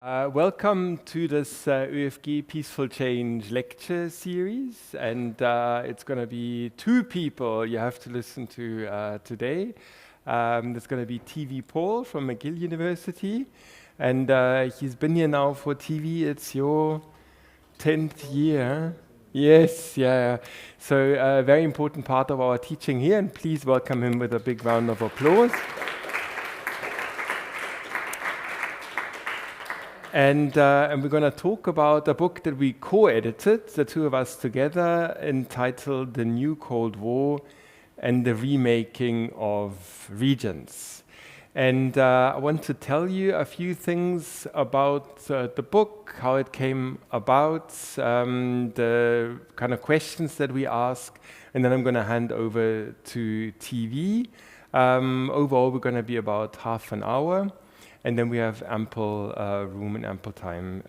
Welcome to this ÖFG Peaceful Change lecture series, and it's going to be two people you have to listen to today. There's going to be TV Paul from McGill University, and he's been here now for TV. It's your 10th year. Yes, yeah. So a very important part of our teaching here, and please welcome him with a big round of applause. And we're going to talk about a book that we co-edited, the two of us together, entitled The New Cold War and the Remaking of Regions. And I want to tell you a few things about the book, how it came about, the kind of questions that we ask, and then I'm going to hand over to TV. Overall, we're going to be about half an hour. And then we have ample room and ample time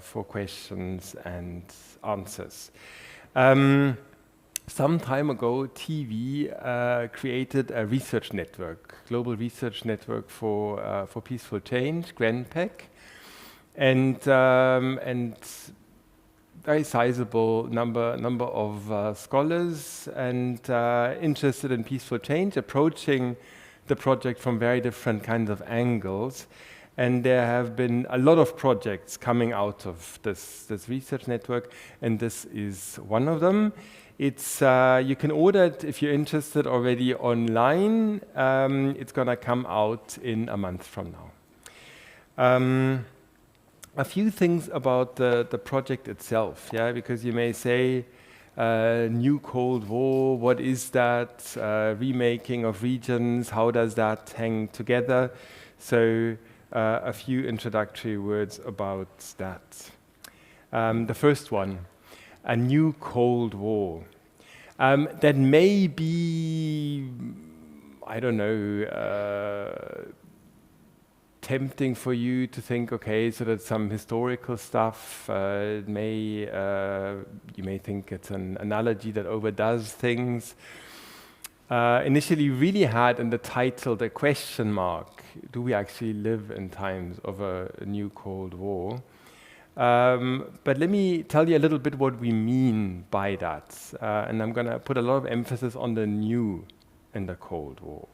for questions and answers. Some time ago, TV created a research network, global research network for peaceful change, GRENPEC, and very sizable number of scholars and interested in peaceful change, approaching the project from very different kinds of angles. And there have been a lot of projects coming out of this research network, and this is one of them. It's you can order it if you're interested already online. It's going to come out in a month from now. A few things about the project itself, because you may say, New Cold War, what is that? Remaking of regions, how does that hang together? So a few introductory words about that. The first one, a new Cold War. That may be, I don't know, tempting for you to think, okay, so that's some historical stuff. You may think it's an analogy that overdoes things. Initially, really had in the title the question mark: do we actually live in times of a new Cold War? But let me tell you a little bit what we mean by that, and I'm going to put a lot of emphasis on the new in the Cold War.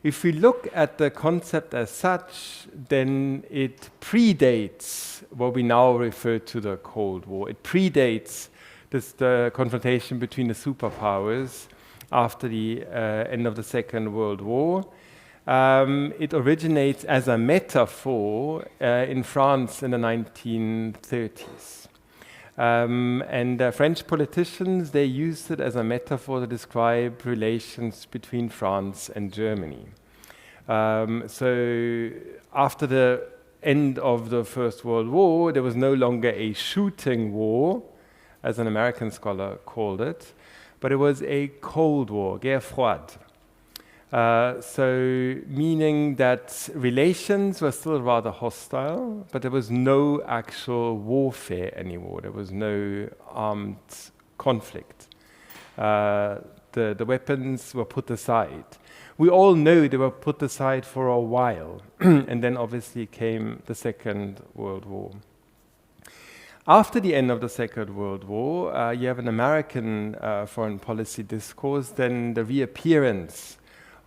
If we look at the concept as such, then it predates what we now refer to the Cold War. It predates the confrontation between the superpowers after the end of the Second World War. It originates as a metaphor in France in the 1930s. French politicians, they used it as a metaphor to describe relations between France and Germany. So after the end of the First World War, there was no longer a shooting war, as an American scholar called it, but it was a Cold War, guerre froide. So meaning that relations were still rather hostile, but there was no actual warfare anymore. There was no armed conflict. The weapons were put aside. We all know they were put aside for a while, and then obviously came the Second World War. After the end of the Second World War, you have an American foreign policy discourse, then the reappearance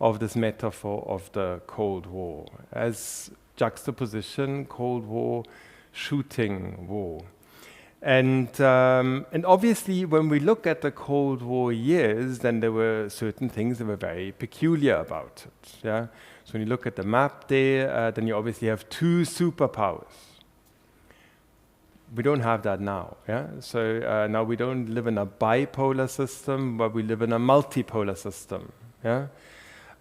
of this metaphor of the Cold War as juxtaposition, Cold War, shooting war. And obviously, when we look at the Cold War years, then there were certain things that were very peculiar about it. So when you look at the map there, then you obviously have two superpowers. We don't have that now. So now we don't live in a bipolar system, but we live in a multipolar system. There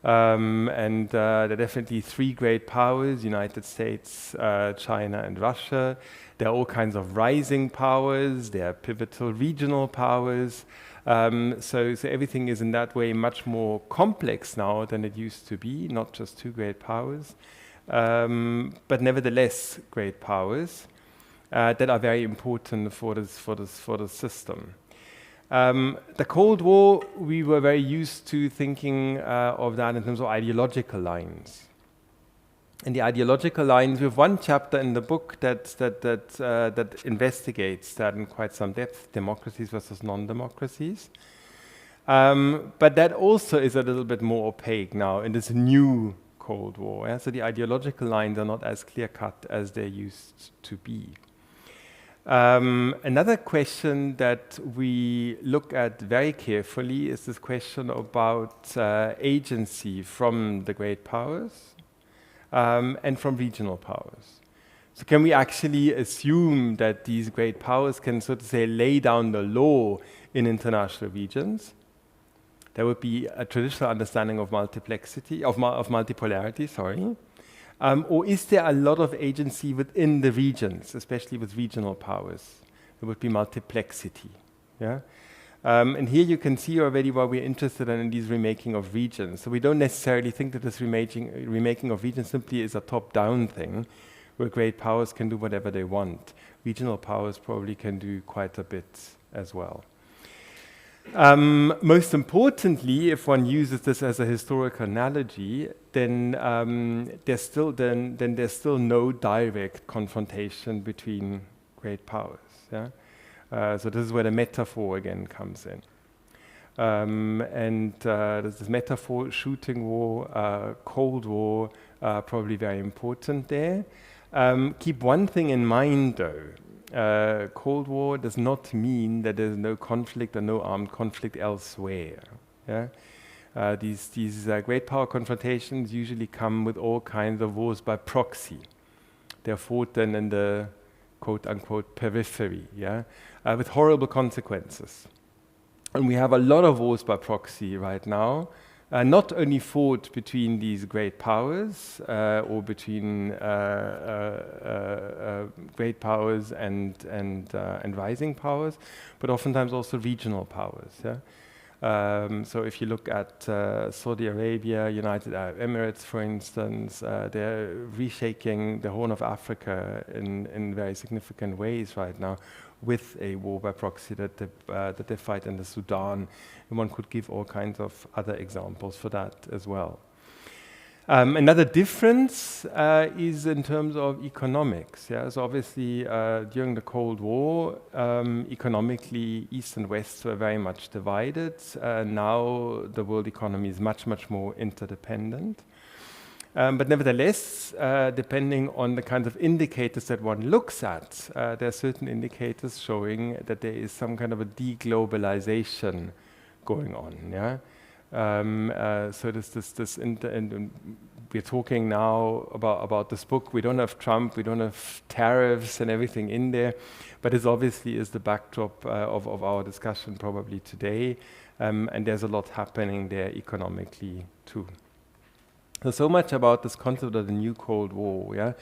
are definitely three great powers: United States, China, and Russia. There are all kinds of rising powers. There are pivotal regional powers. So everything is in that way much more complex now than it used to be, not just two great powers, but nevertheless great powers that are very important for the system. The Cold War, we were very used to thinking of that in terms of ideological lines. And the ideological lines, we have one chapter in the book that investigates that in quite some depth, democracies versus non-democracies. But that also is a little bit more opaque now in this new Cold War. Yeah? So the ideological lines are not as clear-cut as they used to be. Another question that we look at very carefully is this question about agency from the great powers and from regional powers. So can we actually assume that these great powers can, so to say, lay down the law in international regions? There would be a traditional understanding of multiplexity, of multipolarity, sorry. Or is there a lot of agency within the regions, especially with regional powers? There would be multiplexity. Yeah? And here you can see already why we're interested in these remaking of regions. So we don't necessarily think that this remaking of regions simply is a top-down thing, where great powers can do whatever they want. Regional powers probably can do quite a bit as well. Most importantly, if one uses this as a historical analogy, then there's still no direct confrontation between great powers. Yeah? So this is where the metaphor again comes in. There's this metaphor, shooting war, Cold War, probably very important there. Keep one thing in mind though. Cold War does not mean that there's no conflict or no armed conflict elsewhere. Yeah? These great power confrontations usually come with all kinds of wars by proxy. They're fought then in the quote-unquote periphery, yeah? With horrible consequences. And we have a lot of wars by proxy right now, not only fought between these great powers or between great powers and rising powers, but oftentimes also regional powers. Yeah? So if you look at Saudi Arabia, United Arab Emirates, for instance, they're reshaping the Horn of Africa in very significant ways right now, with a war by proxy that they fight in the Sudan. And one could give all kinds of other examples for that as well. Another difference is in terms of economics. Yeah? So obviously, during the Cold War, economically, East and West were very much divided. Now the world economy is much, much more interdependent. But nevertheless, depending on the kinds of indicators that one looks at, there are certain indicators showing that there is some kind of a deglobalization going on. Yeah? So we're talking now about this book. We don't have Trump, we don't have tariffs and everything in there, but it obviously is the backdrop of our discussion probably today, and there's a lot happening there economically too. So much about this concept of the new Cold War. Yeah?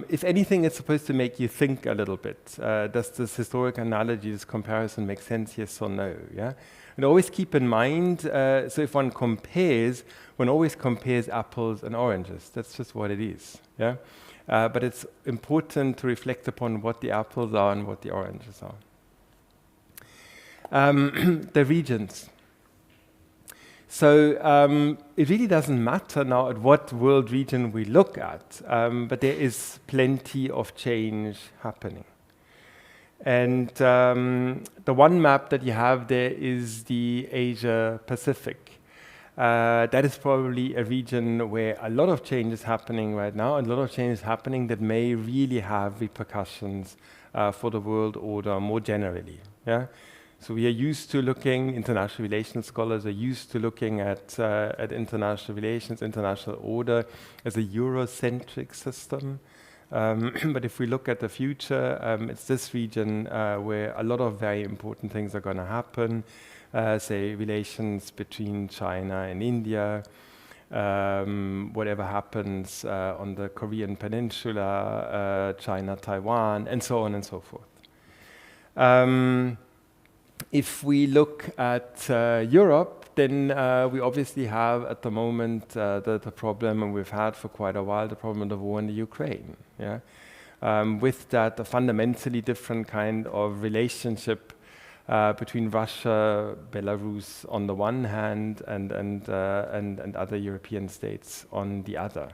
If anything, it's supposed to make you think a little bit. Does this historic analogy, this comparison make sense, yes or no? Yeah? And always keep in mind, so if one compares, one always compares apples and oranges. That's just what it is. Yeah? But it's important to reflect upon what the apples are and what the oranges are. The regions. So it really doesn't matter now at what world region we look at, but there is plenty of change happening. And the one map that you have there is the Asia Pacific. That is probably a region where a lot of change is happening right now, and a lot of change is happening that may really have repercussions for the world order more generally. Yeah? So we are used to looking, international relations scholars are used to looking at international relations, international order as a Eurocentric system. But if we look at the future, it's this region where a lot of very important things are going to happen, say relations between China and India, whatever happens on the Korean Peninsula, China, Taiwan, and so on and so forth. If we look at Europe, then we obviously have at the moment the problem, and we've had for quite a while, the problem of the war in the Ukraine. Yeah? With that, a fundamentally different kind of relationship between Russia, Belarus on the one hand, and other European states on the other.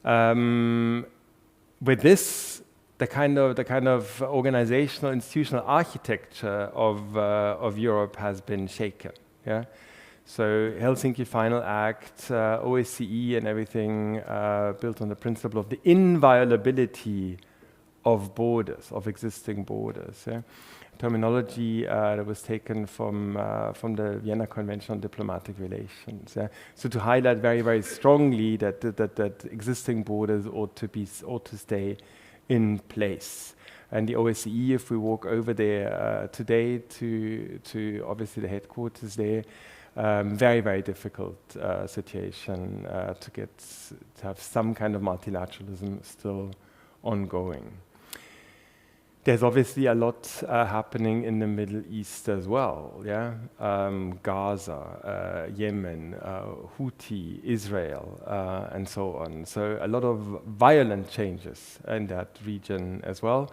With this, the kind of organizational, institutional architecture of Europe has been shaken. Yeah, so Helsinki Final Act, OSCE, and everything built on the principle of the inviolability of borders, of existing borders. Yeah? Terminology that was taken from the Vienna Convention on Diplomatic Relations. Yeah? So to highlight very, very strongly that existing borders ought to stay in place. And the OSCE, if we walk over there today to obviously the headquarters there, very, very difficult situation to have some kind of multilateralism still ongoing. There's obviously a lot happening in the Middle East as well, yeah? Gaza, Yemen, Houthi, Israel, and so on. So a lot of violent changes in that region as well.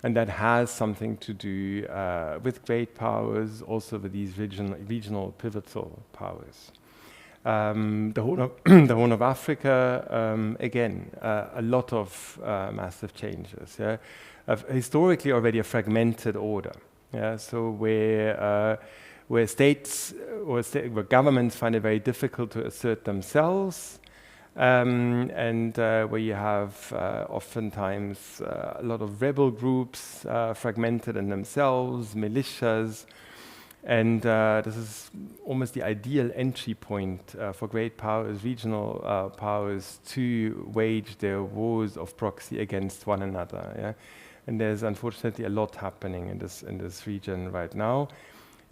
And that has something to do with great powers, also with these regional pivotal powers. The Horn of Africa, again, a lot of massive changes. Yeah? Historically already a fragmented order. Yeah? So where states where governments find it very difficult to assert themselves, and where you have oftentimes a lot of rebel groups fragmented in themselves, militias, and this is almost the ideal entry point for great powers, regional powers, to wage their wars of proxy against one another. Yeah? And there's unfortunately a lot happening in this region right now.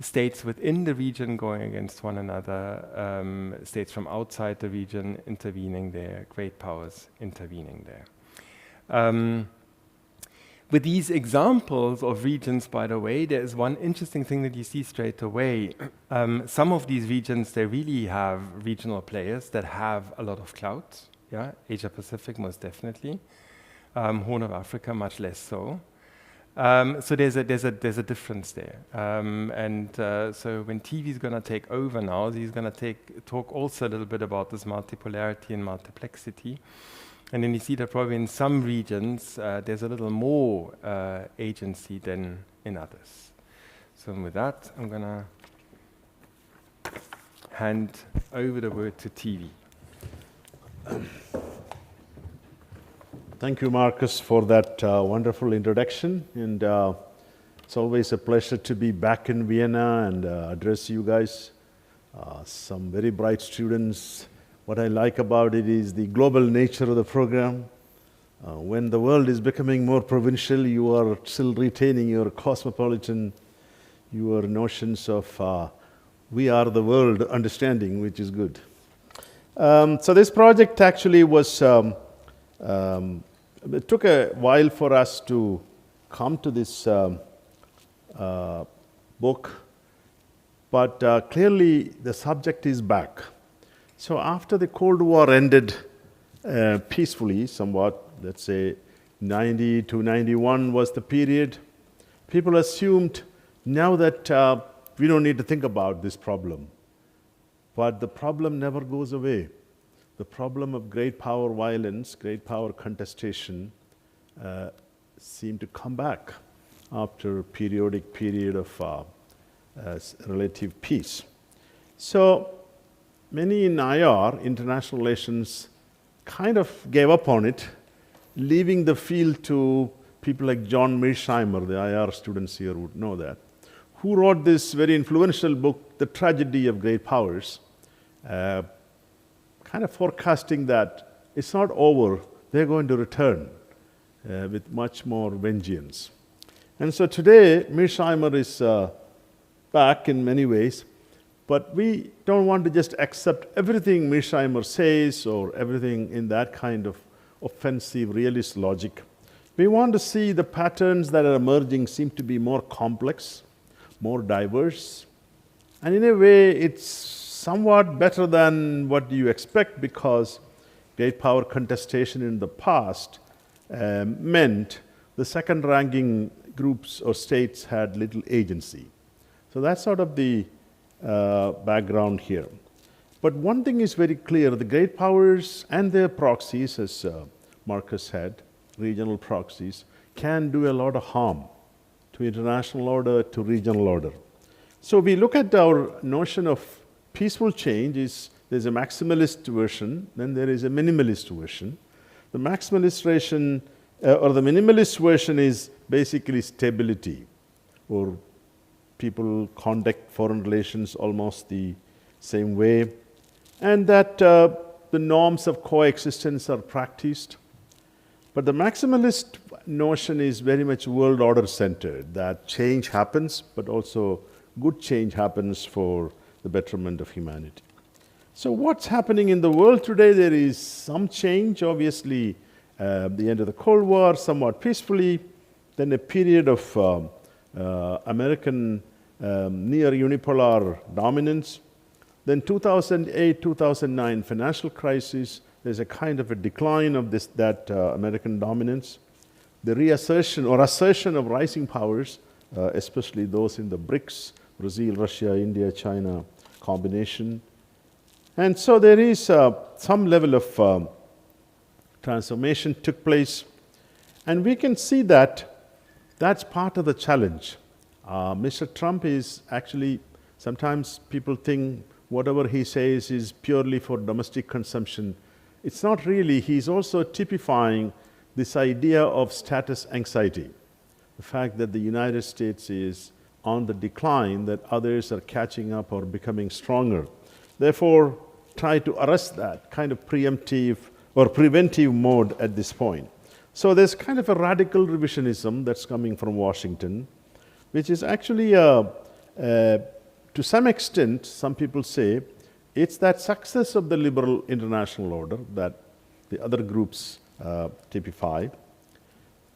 States within the region going against one another, states from outside the region intervening there, great powers intervening there. With these examples of regions, by the way, there is one interesting thing that you see straight away. Some of these regions, they really have regional players that have a lot of clout. Yeah, Asia Pacific most definitely. Horn of Africa much less so. So there's a difference there, so when TV is going to take over now, he's going to talk also a little bit about this multipolarity and multiplexity, and then you see that probably in some regions there's a little more agency than in others. So with that, I'm going to hand over the word to TV. Thank you, Markus, for that wonderful introduction. And it's always a pleasure to be back in Vienna and address you guys. Some very bright students. What I like about it is the global nature of the program. When the world is becoming more provincial, you are still retaining your cosmopolitan, your notions of we are the world understanding, which is good. So this project actually was it took a while for us to come to this book, but clearly the subject is back. So after the Cold War ended peacefully somewhat, let's say 90 to 91 was the period, people assumed now that we don't need to think about this problem. But the problem never goes away. The problem of great power violence, great power contestation seemed to come back after a periodic period of relative peace. So many in IR, international relations, kind of gave up on it, leaving the field to people like John Mearsheimer, the IR students here would know that, who wrote this very influential book, The Tragedy of Great Powers, kind of forecasting that it's not over, they're going to return with much more vengeance. And so today, Mearsheimer is back in many ways, but we don't want to just accept everything Mearsheimer says or everything in that kind of offensive realist logic. We want to see the patterns that are emerging seem to be more complex, more diverse, and in a way it's somewhat better than what you expect, because great power contestation in the past meant the second-ranking groups or states had little agency. So that's sort of the background here. But one thing is very clear, the great powers and their proxies, as Marcus said, regional proxies, can do a lot of harm to international order, to regional order. So we look at our notion of peaceful change. There's a maximalist version, then there is a minimalist version. The maximalist version, or the minimalist version, is basically stability, or people conduct foreign relations almost the same way, and that the norms of coexistence are practiced. But the maximalist notion is very much world order centered, that change happens, but also good change happens for the betterment of humanity. So what's happening in the world today? There is some change, obviously, the end of the Cold War, somewhat peacefully, then a period of American near unipolar dominance. Then 2008, 2009 financial crisis, there's a kind of a decline of that American dominance. The reassertion or assertion of rising powers, especially those in the BRICS, Brazil, Russia, India, China combination. And so there is some level of transformation took place. And we can see that that's part of the challenge. Mr. Trump is actually, sometimes people think whatever he says is purely for domestic consumption. It's not really. He's also typifying this idea of status anxiety. The fact that the United States is on the decline, that others are catching up or becoming stronger. Therefore, try to arrest that kind of preemptive or preventive mode at this point. So there's kind of a radical revisionism that's coming from Washington, which is actually, to some extent, some people say, it's that success of the liberal international order that the other groups typify.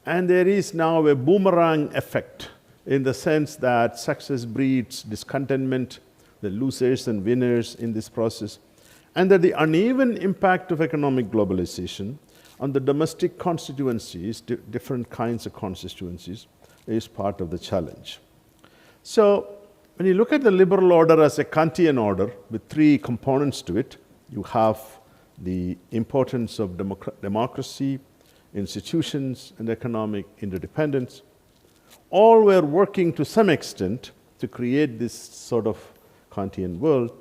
And there is now a boomerang effect in the sense that success breeds discontentment, the losers and winners in this process, and that the uneven impact of economic globalization on the domestic constituencies, different kinds of constituencies, is part of the challenge. So when you look at the liberal order as a Kantian order with three components to it, you have the importance of democracy, institutions, and economic interdependence. All were working to some extent to create this sort of Kantian world,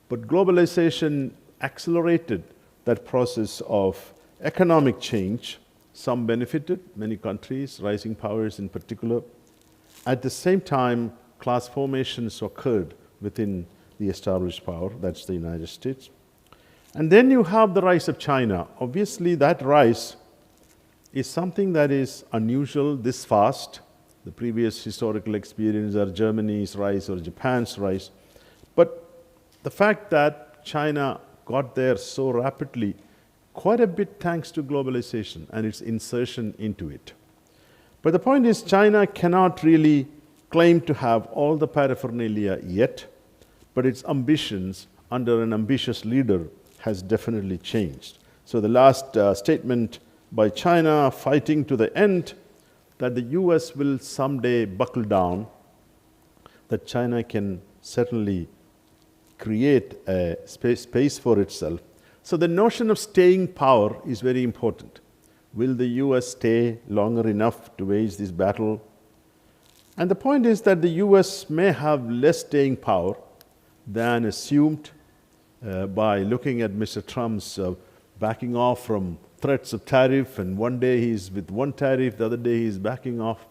but globalization accelerated that process of economic change. Some benefited, many countries, rising powers in particular. At the same time, class formations occurred within the established power, that's the United States. And then you have the rise of China. Obviously, that rise is something that is unusual this fast. The previous historical experience are Germany's rise or Japan's rise. But the fact that China got there so rapidly, quite a bit thanks to globalization and its insertion into it. But the point is, China cannot really claim to have all the paraphernalia yet, but its ambitions under an ambitious leader has definitely changed. So the last statement by China, fighting to the end, that the US will someday buckle down, that China can certainly create a space for itself. So the notion of staying power is very important. Will the US stay longer enough to wage this battle? And the point is that the US may have less staying power than assumed by looking at Mr. Trump's backing off from threats of tariff, and one day he's with one tariff, the other day he's backing off.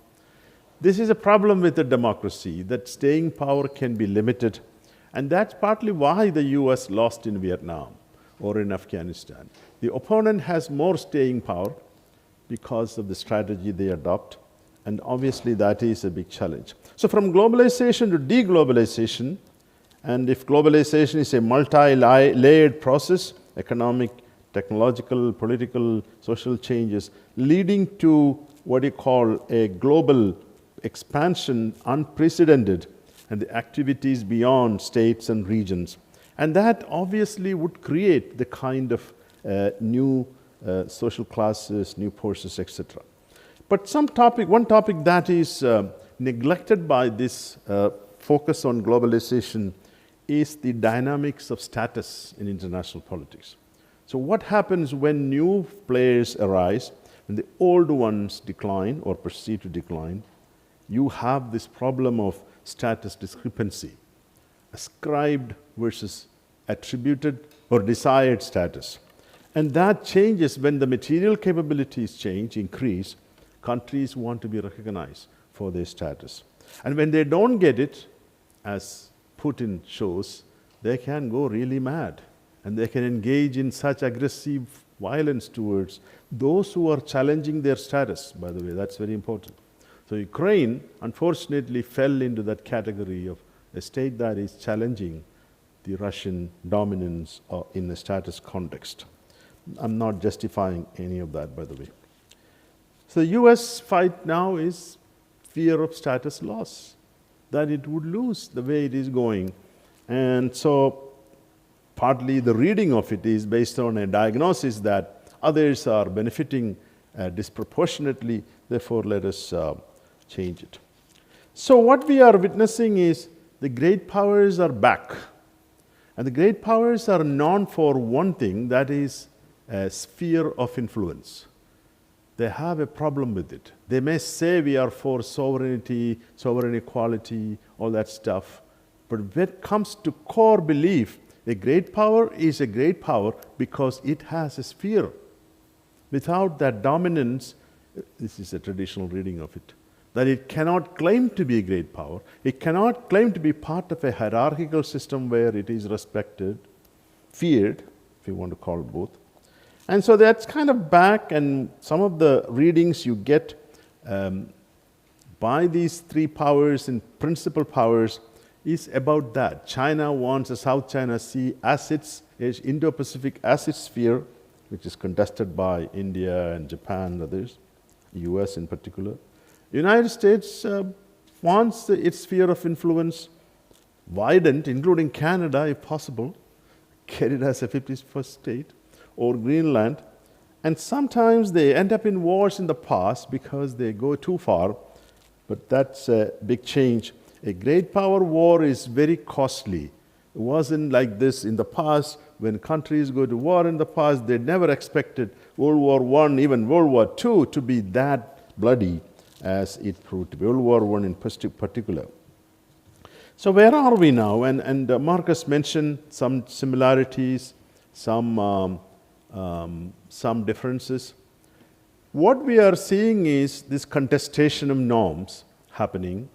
This is a problem with the democracy, that staying power can be limited, and that's partly why the US lost in Vietnam or in Afghanistan. The opponent has more staying power because of the strategy they adopt, and obviously that is a big challenge. So from globalization to deglobalization, and if globalization is a multi-layered process, economic, technological, political, social changes, leading to what you call a global expansion, unprecedented, and the activities beyond states and regions. And that obviously would create the kind of new social classes, new forces, etc. But one topic that is neglected by this focus on globalization is the dynamics of status in international politics. So what happens when new players arise, when the old ones decline or proceed to decline? You have this problem of status discrepancy, ascribed versus attributed or desired status. And that changes when the material capabilities change, increase. Countries want to be recognized for their status. And when they don't get it, as Putin shows, they can go really mad. And they can engage in such aggressive violence towards those who are challenging their status, by the way. That's very important. So Ukraine, unfortunately, fell into that category of a state that is challenging the Russian dominance in a status context. I'm not justifying any of that, by the way. So the US fight now is fear of status loss, that it would lose the way it is going. And so partly the reading of it is based on a diagnosis that others are benefiting disproportionately, therefore let us change it. So what we are witnessing is the great powers are back. And the great powers are known for one thing, that is a sphere of influence. They have a problem with it. They may say we are for sovereignty, sovereign equality, all that stuff. But when it comes to core belief, a great power is a great power because it has a sphere. Without that dominance, this is a traditional reading of it, that it cannot claim to be a great power. It cannot claim to be part of a hierarchical system where it is respected, feared, if you want to call it both. And so that's kind of back, and some of the readings you get by these three powers and principal powers is about that. China wants the South China Sea as its Indo-Pacific as its sphere, which is contested by India and Japan and others, US in particular. The United States wants its sphere of influence widened, including Canada, if possible, get it as a 51st state, or Greenland. And sometimes they end up in wars in the past because they go too far, but that's a big change. A great power war is very costly. It wasn't like this in the past. When countries go to war in the past, they never expected World War I, even World War II, to be that bloody as it proved to be, World War I in particular. So where are we now? And Markus mentioned some similarities, some differences. What we are seeing is this contestation of norms happening,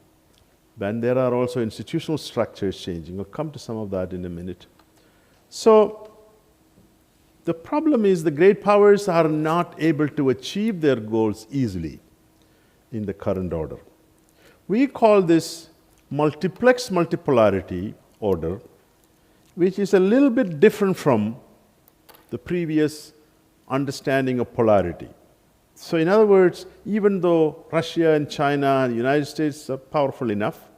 and there are also institutional structures changing. I'll come to some of that in a minute. So the problem is the great powers are not able to achieve their goals easily in the current order. We call this multiplex multipolarity order, which is a little bit different from the previous understanding of polarity. So in other words, even though Russia and China and the United States are powerful enough,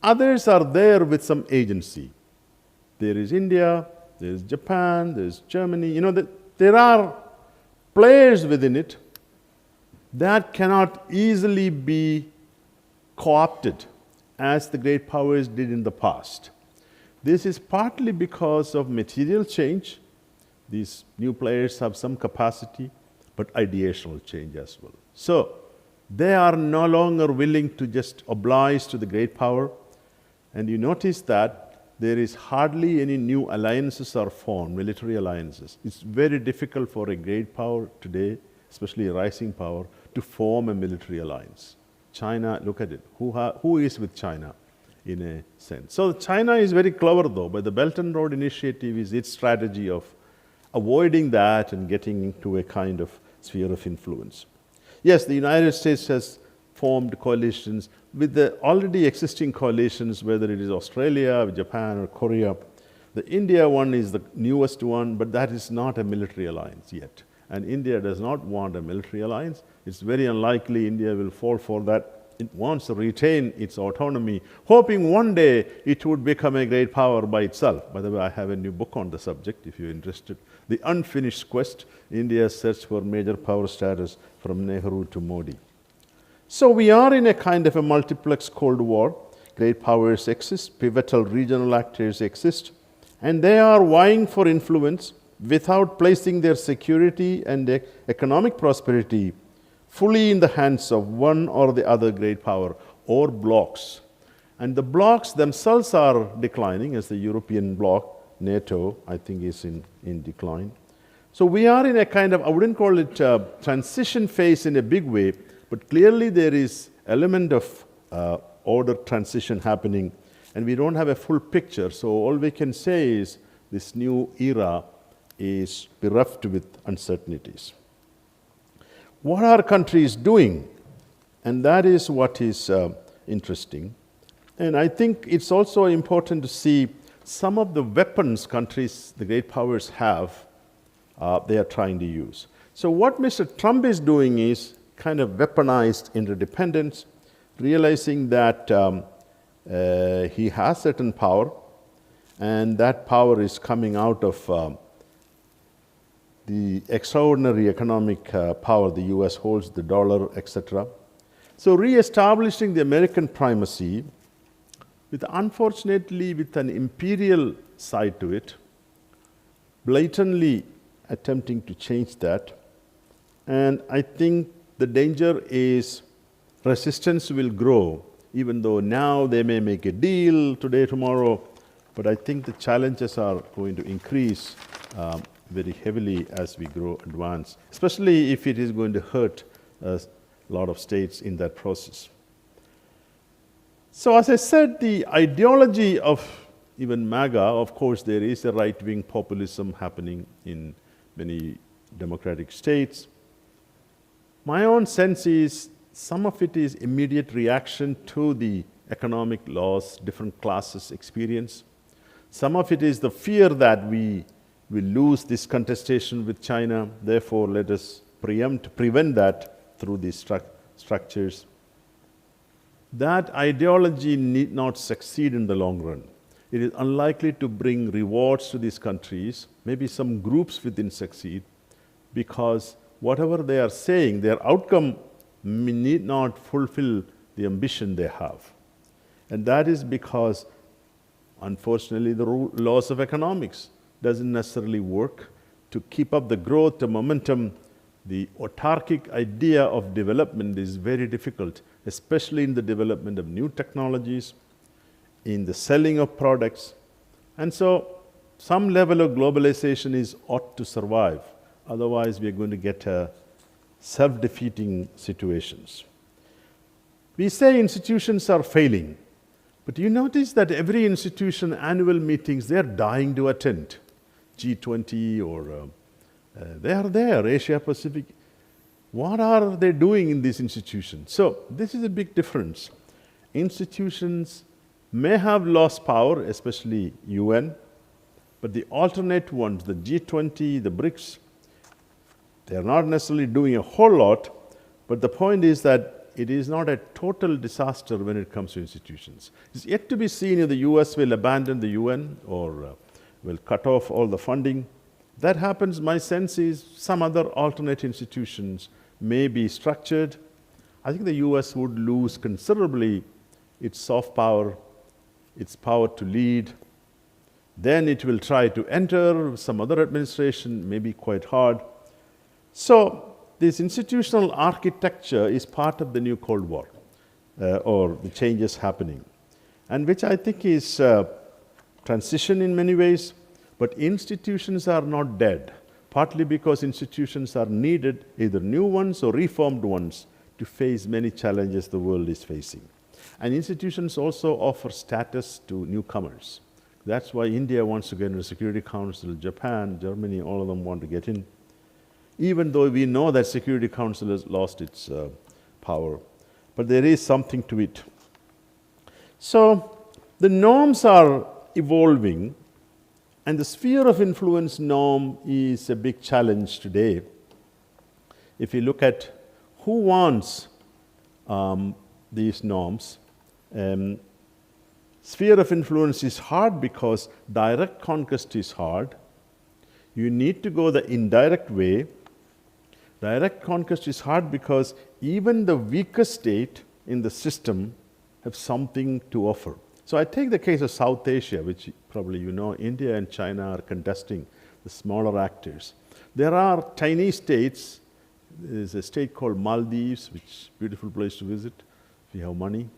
others are there with some agency. There is India, there is Japan, there is Germany. There are players within it that cannot easily be co-opted as the great powers did in the past. This is partly because of material change. These new players have some capacity, but ideational change as well. So they are no longer willing to just oblige to the great power. And you notice that there is hardly any new alliances are formed, military alliances. It's very difficult for a great power today, especially a rising power, to form a military alliance. China, look at it. Who is with China in a sense? So China is very clever though, but the Belt and Road Initiative is its strategy of avoiding that and getting into a kind of sphere of influence. Yes, the United States has formed coalitions with the already existing coalitions, whether it is Australia, Japan, or Korea. The India one is the newest one, but that is not a military alliance yet. And India does not want a military alliance. It's very unlikely India will fall for that. It wants to retain its autonomy, hoping one day it would become a great power by itself. By the way, I have a new book on the subject, if you're interested. The Unfinished Quest, India's Search for Major Power Status from Nehru to Modi. So we are in a kind of a multiplex Cold War. great powers exist, pivotal regional actors exist, and they are vying for influence without placing their security and economic prosperity fully in the hands of one or the other great power or blocs. And the blocs themselves are declining, as the European bloc, NATO, I think is in decline. So we are in a kind of, I wouldn't call it a transition phase in a big way, but clearly there is element of order transition happening, and we don't have a full picture. So all we can say is this new era is bereft with uncertainties. What are countries doing? And that is what is interesting. And I think it's also important to see some of the weapons countries, the great powers have, they are trying to use. So what Mr. Trump is doing is kind of weaponized interdependence, realizing that he has certain power, and that power is coming out of the extraordinary economic power the US holds, the dollar, etc. So re-establishing the American primacy, unfortunately with an imperial side to it, blatantly attempting to change that. And I think the danger is resistance will grow, even though now they may make a deal today, tomorrow, but I think the challenges are going to increase very heavily as we grow advance, especially if it is going to hurt a lot of states in that process. So as I said, the ideology of even MAGA, of course, there is a right-wing populism happening in many democratic states. My own sense is some of it is immediate reaction to the economic laws different classes experience. Some of it is the fear that we will lose this contestation with China, therefore let us prevent that through these structures. That ideology need not succeed in the long run. It is unlikely to bring rewards to these countries. Maybe some groups within succeed, because whatever they are saying, their outcome need not fulfill the ambition they have. And that is because, unfortunately, the laws of economics doesn't necessarily work to keep up the growth, the momentum. The autarkic idea of development is very difficult, especially in the development of new technologies, in the selling of products. And so some level of globalization ought to survive. Otherwise, we are going to get self-defeating situations. We say institutions are failing, but you notice that every institution, annual meetings, they're dying to attend. G20 or they are there, Asia Pacific. What are they doing in these institutions? So this is a big difference. Institutions may have lost power, especially UN, but the alternate ones, the G20, the BRICS, they are not necessarily doing a whole lot, but the point is that it is not a total disaster when it comes to institutions. It's yet to be seen if the US will abandon the UN or will cut off all the funding. That happens, my sense is some other alternate institutions may be structured. I think the US would lose considerably its soft power, its power to lead. Then it will try to enter some other administration, maybe quite hard. So this institutional architecture is part of the new Cold War, or the changes happening, and which I think is transition in many ways. But institutions are not dead, partly because institutions are needed, either new ones or reformed ones, to face many challenges the world is facing. And institutions also offer status to newcomers. That's why India wants to get into the Security Council, Japan, Germany, all of them want to get in, even though we know that Security Council has lost its power. But there is something to it. So the norms are evolving, and the sphere of influence norm is a big challenge today. If you look at who wants these norms, sphere of influence is hard because direct conquest is hard. You need to go the indirect way. Direct conquest is hard because even the weakest state in the system have something to offer. So I take the case of South Asia, which probably you know, India and China are contesting the smaller actors. There are tiny states. There's a state called Maldives, which is a beautiful place to visit if you have money,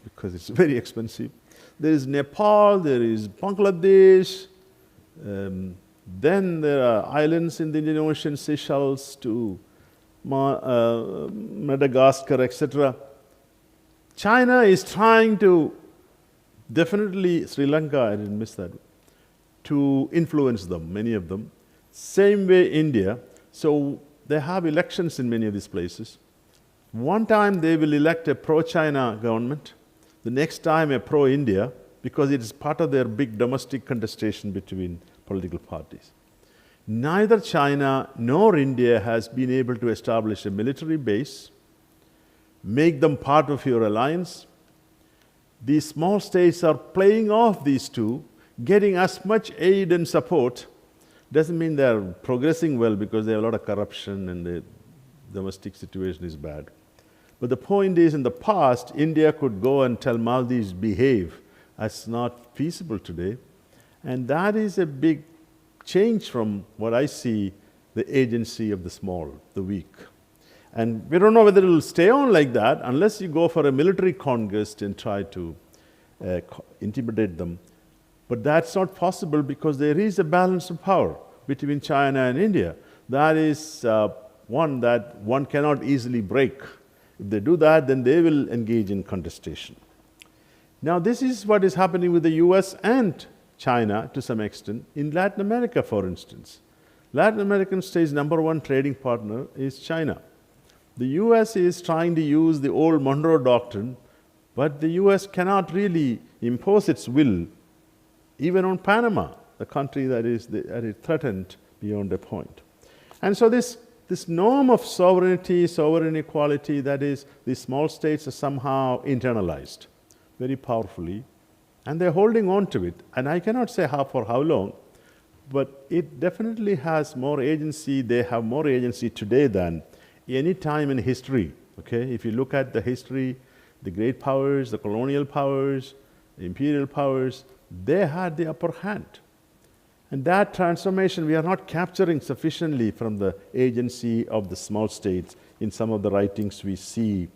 because it's very expensive. There is Nepal, there is Bangladesh, then there are islands in the Indian Ocean, Seychelles to Madagascar, etc. China is trying to, definitely Sri Lanka, I didn't miss that, to influence them, many of them. Same way India. So they have elections in many of these places. One time they will elect a pro-China government, the next time a pro-India, because it is part of their big domestic contestation between political parties. Neither China nor India has been able to establish a military base, make them part of your alliance. These small states are playing off these two, getting as much aid and support. Doesn't mean they're progressing well, because they have a lot of corruption and the domestic situation is bad. But the point is, in the past, India could go and tell Maldives, behave. That's not feasible today. And that is a big change from what I see, the agency of the small, the weak. And we don't know whether it will stay on like that unless you go for a military conquest and try to intimidate them. But that's not possible, because there is a balance of power between China and India. That is one that one cannot easily break. If they do that, then they will engage in contestation. Now, this is what is happening with the US and China to some extent. In Latin America, for instance, Latin American states' #1 trading partner is China. The US is trying to use the old Monroe Doctrine, but the US cannot really impose its will, even on Panama, the country that is threatened beyond a point. And so this norm of sovereignty, sovereign equality, that is, the small states are somehow internalized very powerfully, and they're holding on to it. And I cannot say for how long, but it definitely has more agency. They have more agency today than any time in history. Okay? If you look at the history, the great powers, the colonial powers, the imperial powers, they had the upper hand. And that transformation we are not capturing sufficiently from the agency of the small states in some of the writings we see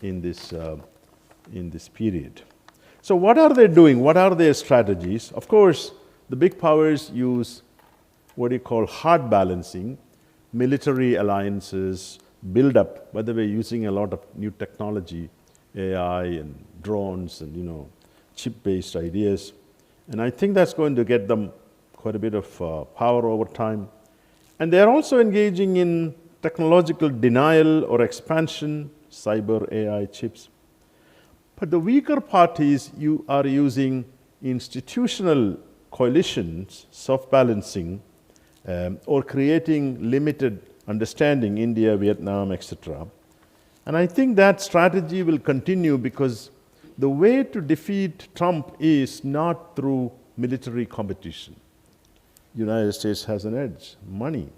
in this period. So what are they doing? What are their strategies? Of course, the big powers use what you call hard balancing, military alliances, build up, by the way, using a lot of new technology, AI and drones and chip-based ideas. And I think that's going to get them quite a bit of power over time. And they're also engaging in technological denial or expansion, cyber AI chips. But the weaker parties are using institutional coalitions, soft balancing, or creating limited understanding, India, Vietnam, etc. And I think that strategy will continue, because the way to defeat Trump is not through military competition. The United States has an edge, money,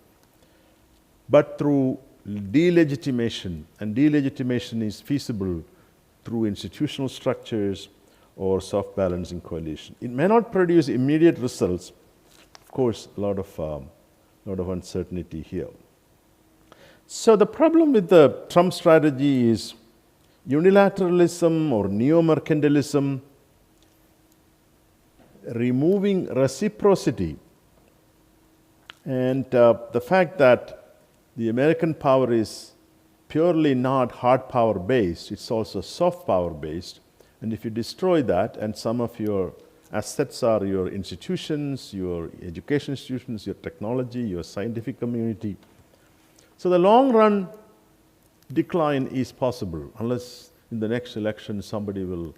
but through delegitimation. And delegitimation is feasible through institutional structures or soft balancing coalition. It may not produce immediate results. Of course, a lot of uncertainty here. So the problem with the Trump strategy is unilateralism or neo-mercantilism, removing reciprocity, and the fact that the American power is purely not hard power based, it's also soft power based. And if you destroy that, and some of your assets are your institutions, your education institutions, your technology, your scientific community. So the long run decline is possible, unless in the next election somebody will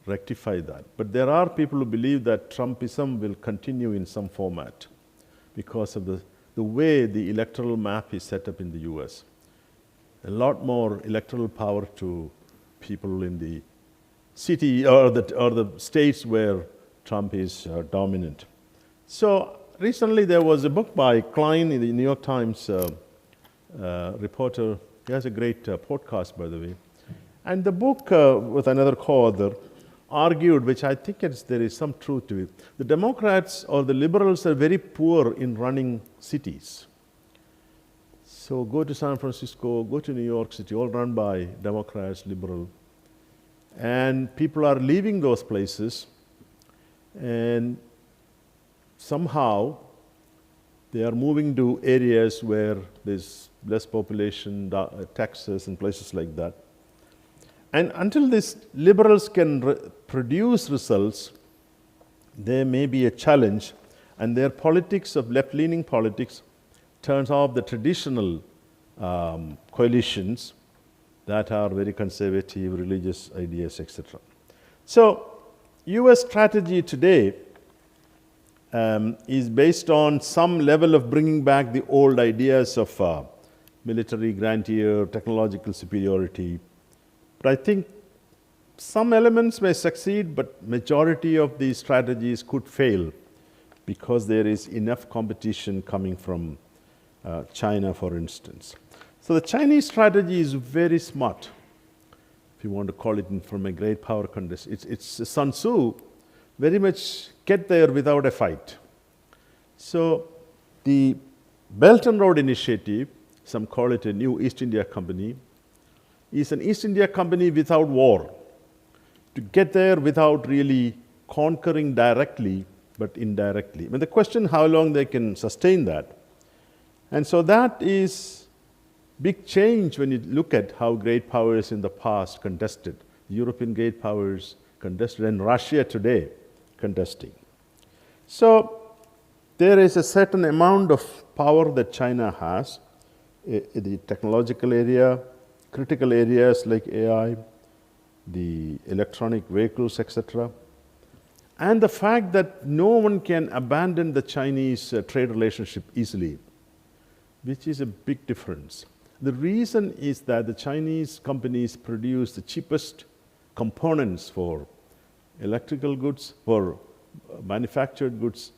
rectify that. But there are people who believe that Trumpism will continue in some format because of the way the electoral map is set up in the US. A lot more electoral power to people in the city or the states where Trump is dominant. So recently there was a book by Klein, in the New York Times reporter. He has a great podcast, by the way. And the book, with another co-author, argued, which I think there is some truth to it, the Democrats or the liberals are very poor in running cities. So go to San Francisco, go to New York City, all run by Democrats, liberal. And people are leaving those places, and somehow they are moving to areas where there's less population, Texas and places like that. And until these liberals can produce results, there may be a challenge, and their politics of left-leaning politics turns off the traditional coalitions that are very conservative, religious ideas, etc. So, US strategy today is based on some level of bringing back the old ideas of military grandeur, technological superiority. But I think some elements may succeed, but majority of these strategies could fail because there is enough competition coming from China, for instance. So the Chinese strategy is very smart, if you want to call it from a great power contest. It's Sun Tzu, very much get there without a fight. So the Belt and Road Initiative, some call it a new East India Company, is an East India Company without war, to get there without really conquering directly, but indirectly. I mean, the question how long they can sustain that. And so that is big change when you look at how great powers in the past contested. European great powers contested, and Russia today contesting. So there is a certain amount of power that China has in the technological area, critical areas like AI, the electronic vehicles, etc. And the fact that no one can abandon the Chinese trade relationship easily, which is a big difference. The reason is that the Chinese companies produce the cheapest components for electrical goods, for manufactured goods,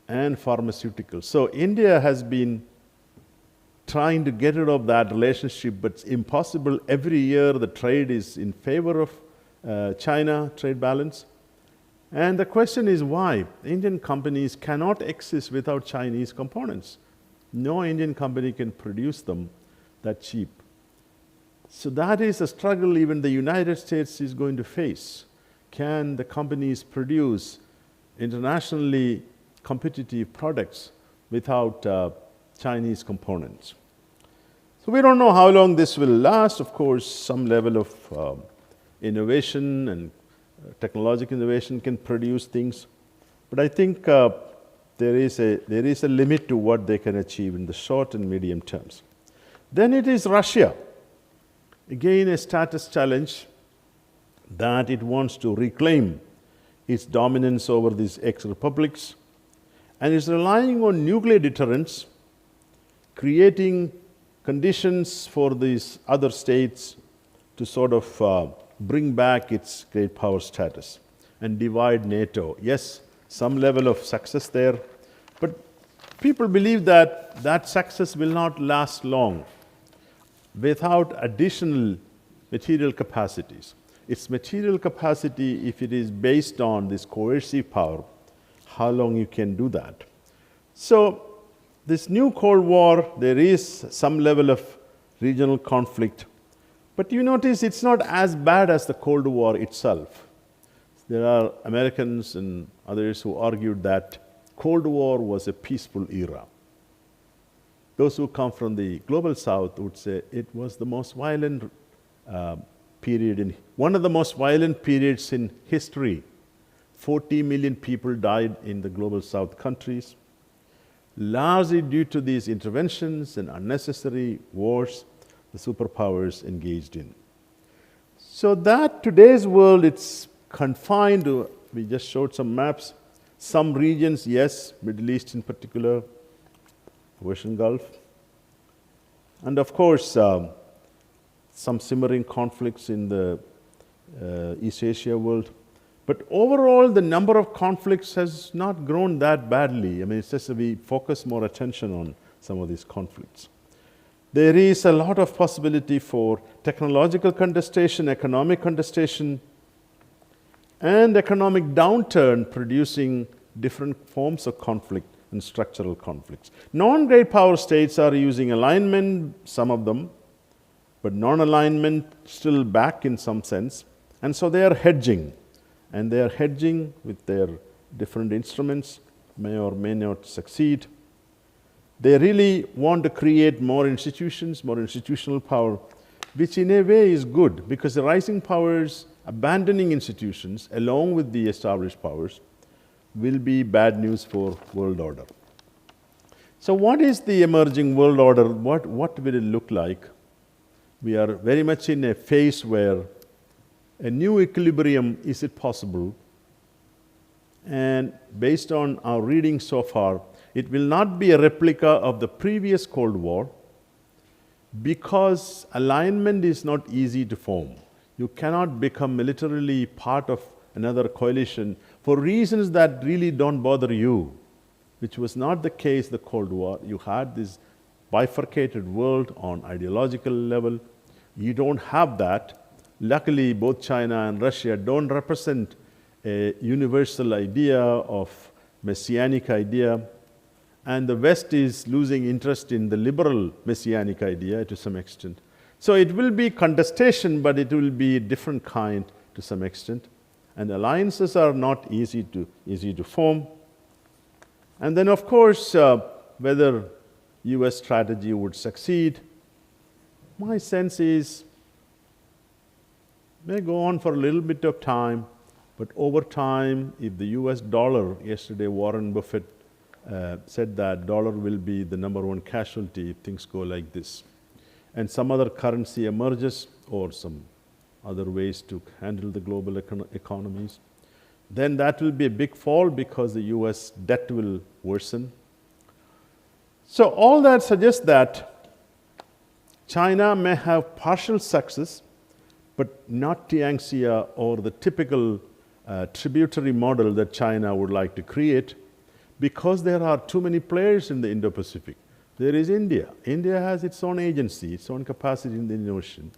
and pharmaceuticals. So India has been trying to get rid of that relationship, but it's impossible. Every year the trade is in favor of China, trade balance. And the question is why? Indian companies cannot exist without Chinese components. No Indian company can produce them that cheap. So that is a struggle even the United States is going to face. Can the companies produce internationally competitive products without Chinese components? So we don't know how long this will last. Of course, some level of innovation and technological innovation can produce things. But I think there is a limit to what they can achieve in the short and medium terms. Then it is Russia. Again, a status challenge that it wants to reclaim its dominance over these ex-republics, and is relying on nuclear deterrence, creating conditions for these other states to sort of bring back its great power status and divide NATO. Yes, some level of success there, but people believe that that success will not last long without additional material capacities. Its material capacity, if it is based on this coercive power, how long you can do that. So this new Cold War, there is some level of regional conflict, but you notice it's not as bad as the Cold War itself. There are Americans and others who argued that Cold War was a peaceful era. Those who come from the global south would say it was the most violent period, one of the most violent periods in history. 40 million people died in the global south countries, largely due to these interventions and unnecessary wars the superpowers engaged in. So that today's world, it's confined to, we just showed some maps, some regions, yes, Middle East in particular, Persian Gulf, and of course some simmering conflicts in the East Asia world. But overall, the number of conflicts has not grown that badly. I mean, it's just that we focus more attention on some of these conflicts. There is a lot of possibility for technological contestation, economic contestation, and economic downturn producing different forms of conflict and structural conflicts. Non-great power states are using alignment, some of them, but non-alignment still back in some sense. And so they are hedging. And they are hedging with their different instruments, may or may not succeed. They really want to create more institutions, more institutional power, which in a way is good because the rising powers abandoning institutions along with the established powers will be bad news for world order. So what is the emerging world order? What will it look like? We are very much in a phase where a new equilibrium, is it possible? And based on our reading so far, it will not be a replica of the previous Cold War because alignment is not easy to form. You cannot become militarily part of another coalition for reasons that really don't bother you, which was not the case in the Cold War. You had this bifurcated world on ideological level. You don't have that. Luckily, both China and Russia don't represent a universal idea of messianic idea, and the West is losing interest in the liberal messianic idea to some extent. So it will be contestation, but it will be a different kind to some extent. And alliances are not easy to form. And then, of course, whether US strategy would succeed, my sense is may go on for a little bit of time, but over time, if the US dollar, yesterday Warren Buffett said that dollar will be the #1 casualty if things go like this, and some other currency emerges or some other ways to handle the global economies, then that will be a big fall because the US debt will worsen. So all that suggests that China may have partial success, but not Tianxia or the typical tributary model that China would like to create because there are too many players in the Indo-Pacific. There is India. India has its own agency, its own capacity in the Indian Ocean.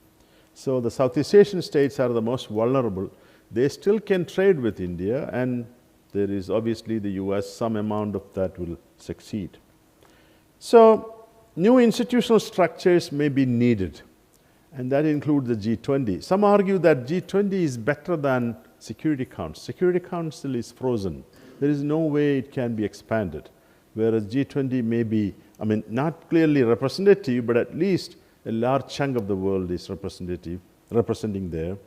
So the Southeast Asian states are the most vulnerable. They still can trade with India, and there is obviously the US, some amount of that will succeed. So new institutional structures may be needed, and that includes the G20. Some argue that G20 is better than Security Council. Security Council is frozen. There is no way it can be expanded, whereas G20 may be, not clearly representative, but at least a large chunk of the world is representing there.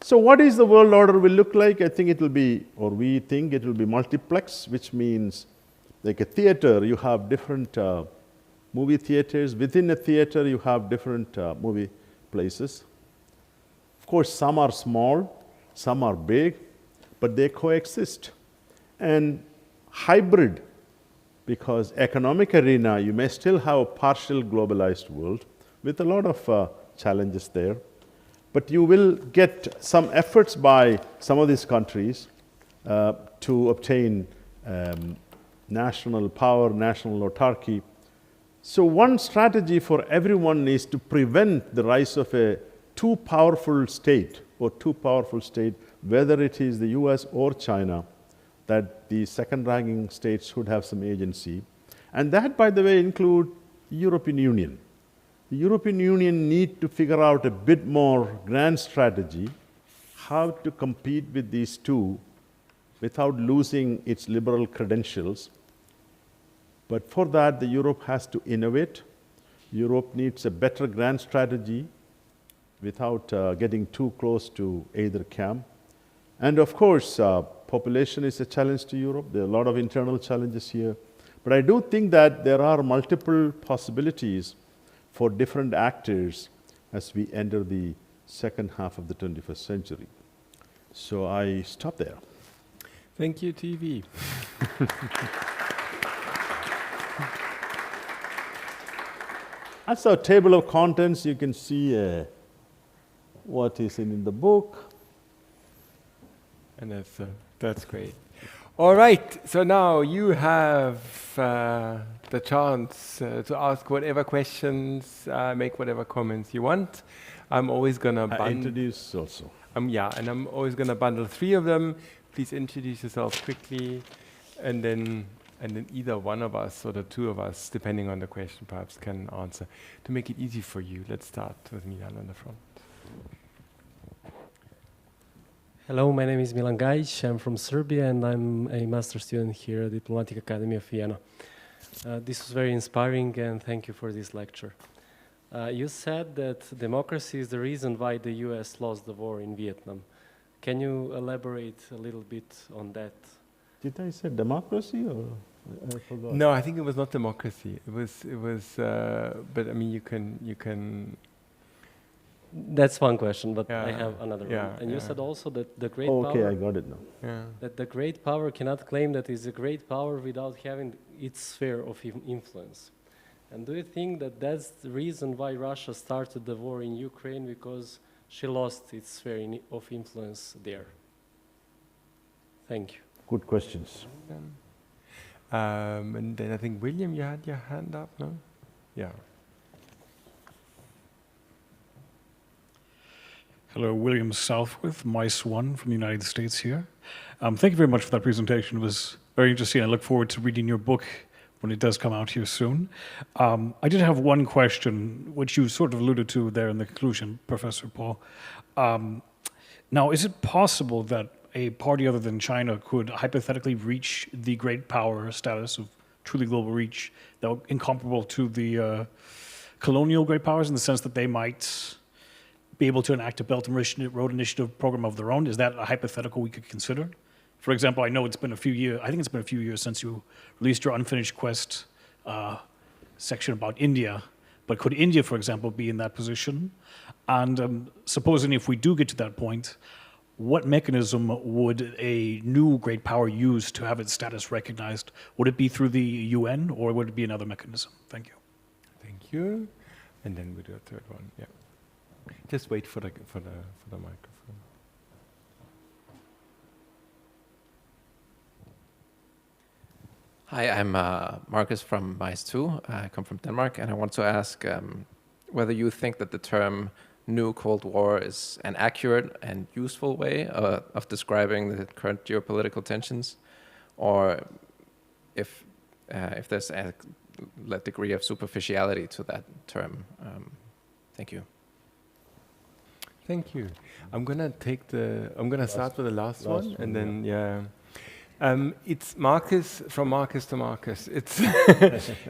So what is the world order will look like? I think it will be, or we think it will be multiplex, which means like a theater, you have different movie theaters. Within a theater, you have different movie places. Of course, some are small, some are big, but they coexist. And hybrid, because economic arena, you may still have a partial globalized world with a lot of challenges there. But you will get some efforts by some of these countries to obtain national power, national autarky. So one strategy for everyone is to prevent the rise of a too powerful state, whether it is the US or China, that the second-ranking states should have some agency. And that, by the way, include the European Union. The European Union need to figure out a bit more grand strategy, how to compete with these two without losing its liberal credentials. But for that, the Europe has to innovate. Europe needs a better grand strategy without getting too close to either camp. And of course, population is a challenge to Europe. There are a lot of internal challenges here. But I do think that there are multiple possibilities for different actors as we enter the second half of the 21st century. So I stop there. Thank you, TV. That's our table of contents. You can see what is in the book. And that's great. All right, so now you have the chance to ask whatever questions, make whatever comments you want. I'm always gonna introduce also. Yeah, and I'm always gonna bundle 3 of them. Please introduce yourself quickly, and then either one of us or the 2 of us, depending on the question, perhaps can answer. To make it easy for you, let's start with Milan on the front. Hello, my name is Milan Gajic. I'm from Serbia and I'm a master student here at Diplomatic Academy of Vienna. This was very inspiring and thank you for this lecture. You said that democracy is the reason why the US lost the war in Vietnam. Can you elaborate a little bit on that? Did I say democracy or I forgot? No, I think it was not democracy. It was. But I mean, you can. That's one question, but Yeah, I have another yeah, one. And you yeah. said also that the great Oh, okay, power, I got it now. Yeah. that the great power cannot claim that it's a great power without having its sphere of influence. And do you think that that's the reason why Russia started the war in Ukraine, because she lost its sphere of influence there? Thank you. Good questions. And then I think William, you had your hand up, no? Yeah. Hello, William Southworth, MICE1 from the United States here. Thank you very much for that presentation. It was very interesting. I look forward to reading your book when it does come out here soon. I did have one question, which you sort of alluded to there in the conclusion, Professor Paul. Now, is it possible that a party other than China could hypothetically reach the great power status of truly global reach, that would incomparable to the colonial great powers, in the sense that they might be able to enact a Belt and Road Initiative program of their own? Is that a hypothetical we could consider? For example, I know it's been a few years, I think it's been a few years since you released your Unfinished Quest section about India, but could India, for example, be in that position? And supposing if we do get to that point, what mechanism would a new great power use to have its status recognized? Would it be through the UN or would it be another mechanism? Thank you. Thank you. And then we do a third one. Yeah. Just wait for the microphone. Hi, I'm Markus from MICE2. I come from Denmark, and I want to ask whether you think that the term New Cold War is an accurate and useful way of describing the current geopolitical tensions, or if there's a degree of superficiality to that term. Thank you. Thank you. I'm gonna start with the last one, and then yeah. It's Marcus from Marcus to Marcus. It's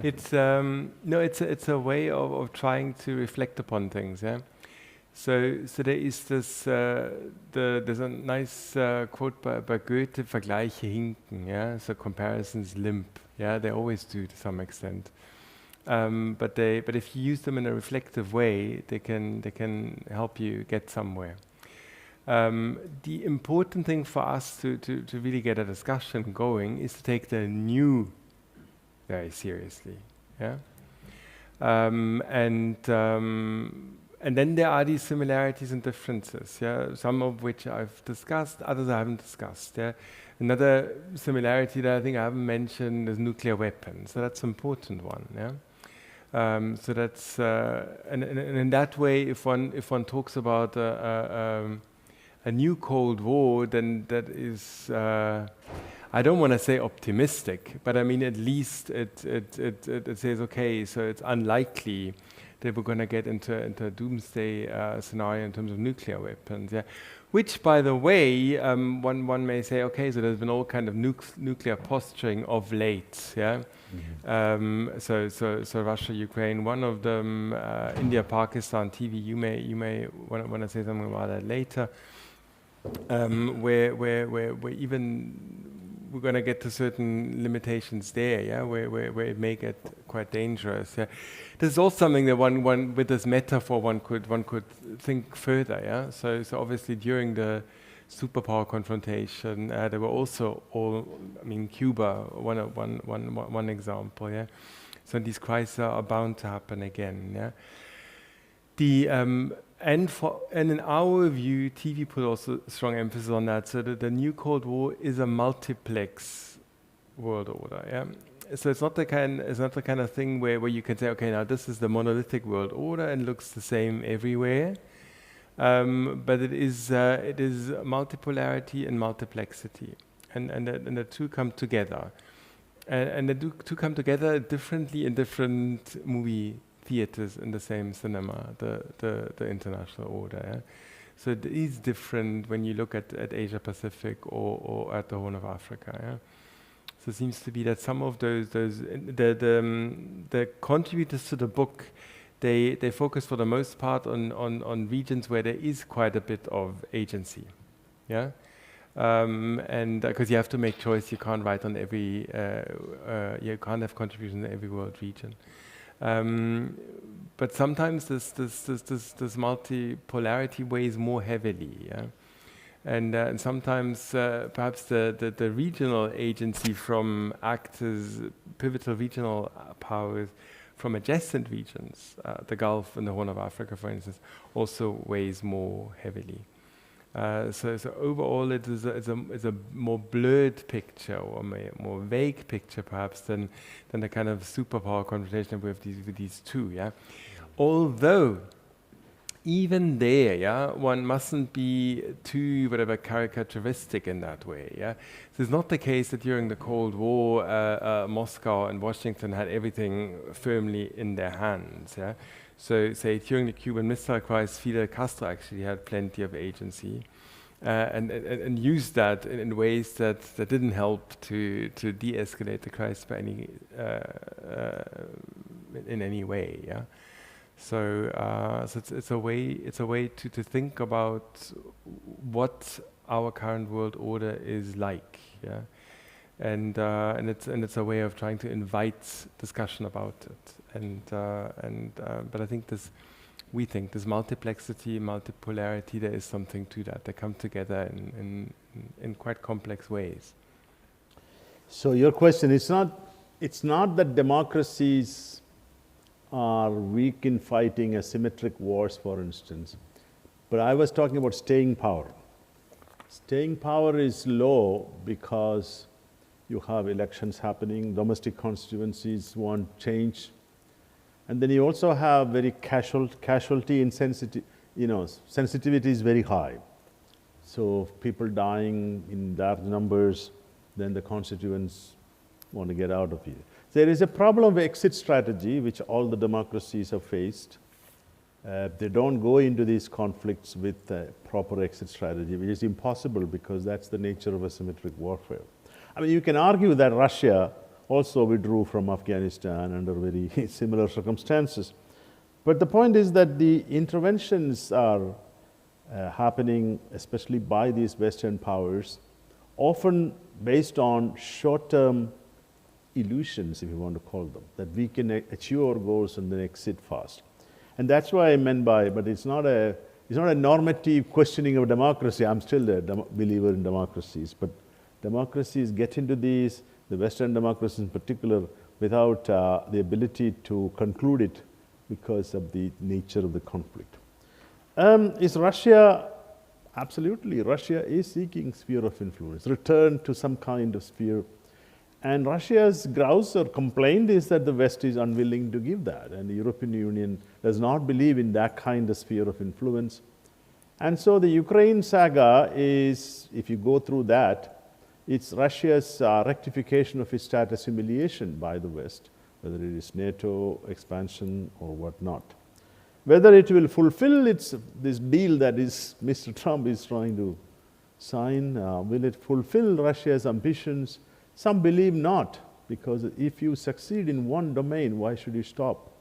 it's a way of trying to reflect upon things. Yeah. So there is this there's a nice quote by Goethe: "Vergleiche hinken." Yeah. So comparisons limp. Yeah. They always do to some extent. But if you use them in a reflective way, they can help you get somewhere. The important thing for us to really get a discussion going is to take the new very seriously. Yeah. And then there are these similarities and differences. Yeah. Some of which I've discussed, others I haven't discussed. Yeah. Another similarity that I think I haven't mentioned is nuclear weapons. So that's an important one. Yeah. So that's and in that way, if one talks about a new Cold War, then that is I don't want to say optimistic, but I mean at least it says okay, so it's unlikely that we're going to get into a doomsday scenario in terms of nuclear weapons. Yeah. Which, by the way, one may say, okay, so there's been all kind of nuclear posturing of late, yeah. Mm-hmm. So Russia, Ukraine, one of them, India, Pakistan, TV. You may want to say something about that later. Where even we're going to get to certain limitations there, yeah, where it may get quite dangerous. Yeah. This is also something that one with this metaphor one could think further. Yeah. So obviously during the superpower confrontation, there were also Cuba, one example. Yeah. So these crises are bound to happen again. Yeah. and in our view, TV put also strong emphasis on that. So that the new Cold War is a multiplex world order. Yeah. So it's not the kind of thing where you can say, okay, now this is the monolithic world order and looks the same everywhere. But it is multipolarity and multiplexity, and the two come together, and the two come together differently in different movie theaters in the same cinema, the international order. Yeah? So it is different when you look at Asia Pacific or at the Horn of Africa. Yeah? So it seems to be that some of the contributors to the book, they focus for the most part on regions where there is quite a bit of agency, yeah, and because you have to make choice, you can't write on every, you can't have contributions in every world region. But sometimes this multipolarity weighs more heavily, yeah? And sometimes perhaps the regional agency from actors, pivotal regional powers from adjacent regions, the Gulf and the Horn of Africa, for instance, also weighs more heavily. So overall, it is a more blurred picture, or more vague picture, perhaps, than the kind of superpower confrontation with these two. Yeah, although even there, yeah, one mustn't be too caricaturistic in that way. Yeah, so it's not the case that during the Cold War, Moscow and Washington had everything firmly in their hands. Yeah. So, say during the Cuban Missile Crisis, Fidel Castro actually had plenty of agency, and used that in ways that didn't help to de-escalate the crisis by in any way. Yeah. So, it's a way to think about what our current world order is like. Yeah. And it's a way of trying to invite discussion about it, but I think we think this multiplexity, multipolarity, there is something to that. They come together in quite complex ways. So your question, it's not that democracies are weak in fighting asymmetric wars, for instance, but I was talking about staying power. Staying power is low because you have elections happening, domestic constituencies want change, and then you also have very casualty insensitivity. Sensitivity is very high. So people dying in large numbers, then the constituents want to get out of here. There is a problem of exit strategy, which all the democracies have faced. They don't go into these conflicts with a proper exit strategy, which is impossible because that's the nature of asymmetric warfare. I mean, you can argue that Russia also withdrew from Afghanistan under very similar circumstances. But the point is that the interventions are happening, especially by these Western powers, often based on short-term illusions, if you want to call them, that we can achieve our goals and then exit fast. And that's why I meant by, but it's not a normative questioning of democracy. I'm still a believer in democracies, but democracies get into these, the Western democracies in particular, without the ability to conclude it because of the nature of the conflict. Is Russia? Absolutely. Russia is seeking sphere of influence, return to some kind of sphere. And Russia's grouse or complaint is that the West is unwilling to give that, and the European Union does not believe in that kind of sphere of influence. And so the Ukraine saga is, if you go through that, it's Russia's rectification of its status humiliation by the West, whether it is NATO expansion or whatnot. Whether it will fulfill this deal that Mr. Trump is trying to sign, will it fulfill Russia's ambitions? Some believe not, because if you succeed in one domain, why should you stop?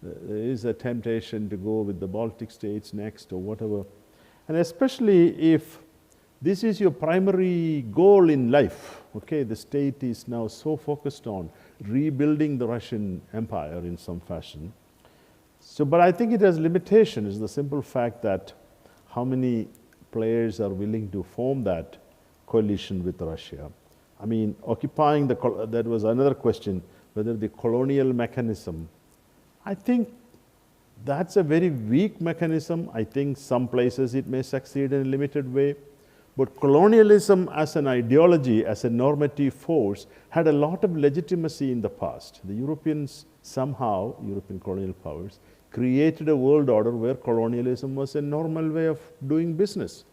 There is a temptation to go with the Baltic states next or whatever. And especially if this is your primary goal in life, okay, the state is now so focused on rebuilding the Russian empire in some fashion. So, but I think it has limitations, the simple fact that how many players are willing to form that coalition with Russia. I mean, occupying that was another question, whether the colonial mechanism, I think that's a very weak mechanism. I think some places it may succeed in a limited way. But colonialism as an ideology, as a normative force, had a lot of legitimacy in the past. The Europeans somehow, European colonial powers, created a world order where colonialism was a normal way of doing business.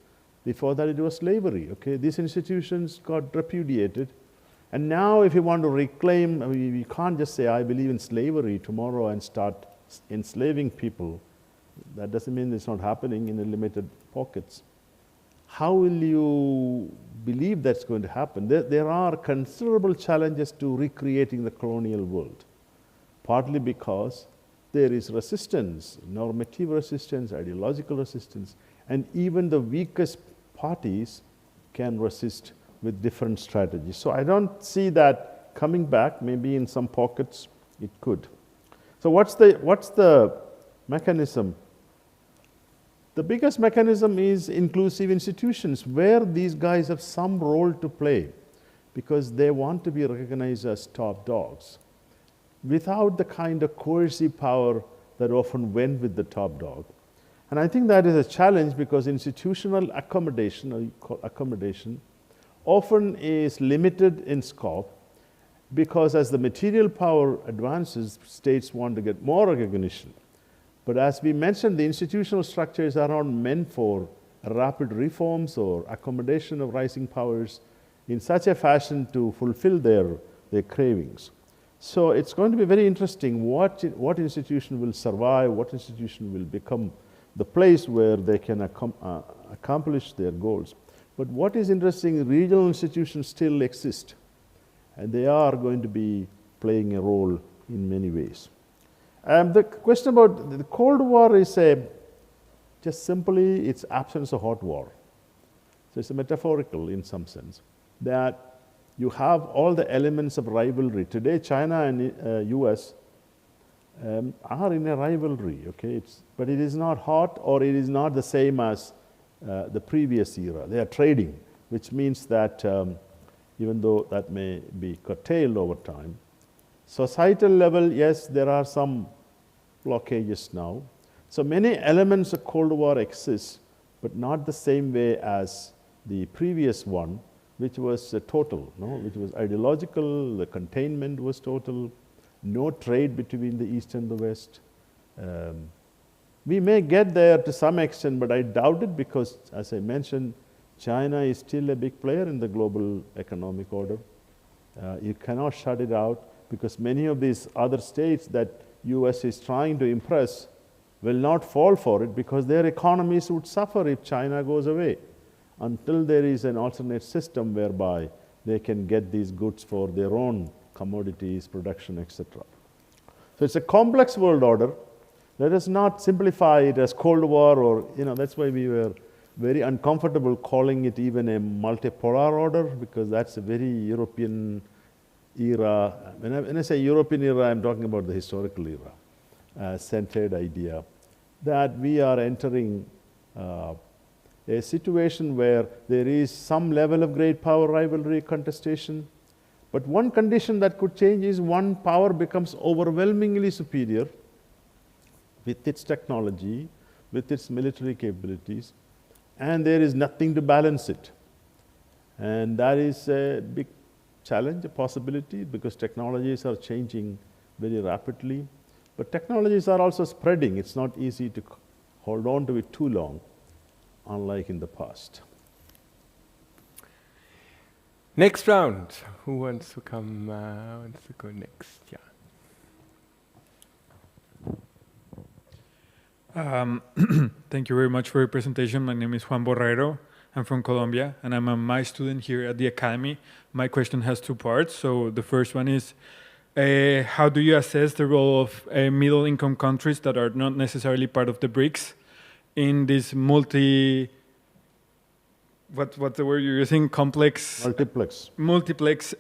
Before that, it was slavery. Okay, these institutions got repudiated. And now if you want to reclaim, I mean, you can't just say, I believe in slavery tomorrow and start enslaving people. That doesn't mean it's not happening in a limited pockets. How will you believe that's going to happen? There are considerable challenges to recreating the colonial world, partly because there is resistance, normative resistance, ideological resistance, and even the weakest parties can resist with different strategies. So I don't see that coming back. Maybe in some pockets it could. So what's the mechanism? The biggest mechanism is inclusive institutions, where these guys have some role to play because they want to be recognized as top dogs without the kind of coercive power that often went with the top dog. And I think that is a challenge because institutional accommodation often is limited in scope because as the material power advances, states want to get more recognition. But as we mentioned, the institutional structures are not meant for rapid reforms or accommodation of rising powers in such a fashion to fulfill their cravings. So it's going to be very interesting what institution will survive, what institution will become the place where they can accomplish their goals. But what is interesting, regional institutions still exist, and they are going to be playing a role in many ways. The question about the Cold War is just simply its absence of hot war. So it's a metaphorical in some sense, that you have all the elements of rivalry. Today, China and US are in a rivalry, okay? But it is not hot, or it is not the same as the previous era. They are trading, which means that even though that may be curtailed over time, societal level, yes, there are some blockages now. So many elements of Cold War exist, but not the same way as the previous one, which was total, no? Which was ideological, the containment was total, no trade between the East and the West. We may get there to some extent, but I doubt it because, as I mentioned, China is still a big player in the global economic order. You cannot shut it out because many of these other states that US is trying to impress will not fall for it because their economies would suffer if China goes away until there is an alternate system whereby they can get these goods for their own commodities, production, etc. So it's a complex world order. Let us not simplify it as Cold War or, that's why we were very uncomfortable calling it even a multipolar order because that's a very European era. When I say European era, I'm talking about the historical era, centered idea that we are entering a situation where there is some level of great power rivalry contestation. But one condition that could change is one power becomes overwhelmingly superior with its technology, with its military capabilities, and there is nothing to balance it. And that is a big challenge, a possibility, because technologies are changing very rapidly. But technologies are also spreading. It's not easy to hold on to it too long, unlike in the past. Next round. Who wants to come? Wants to go next? Yeah. Thank you very much for your presentation. My name is Juan Borrero. I'm from Colombia, and I'm a MI student here at the Academy. My question has two parts. So the first one is, how do you assess the role of middle-income countries that are not necessarily part of the BRICS in this what's the word you're using? Multiplex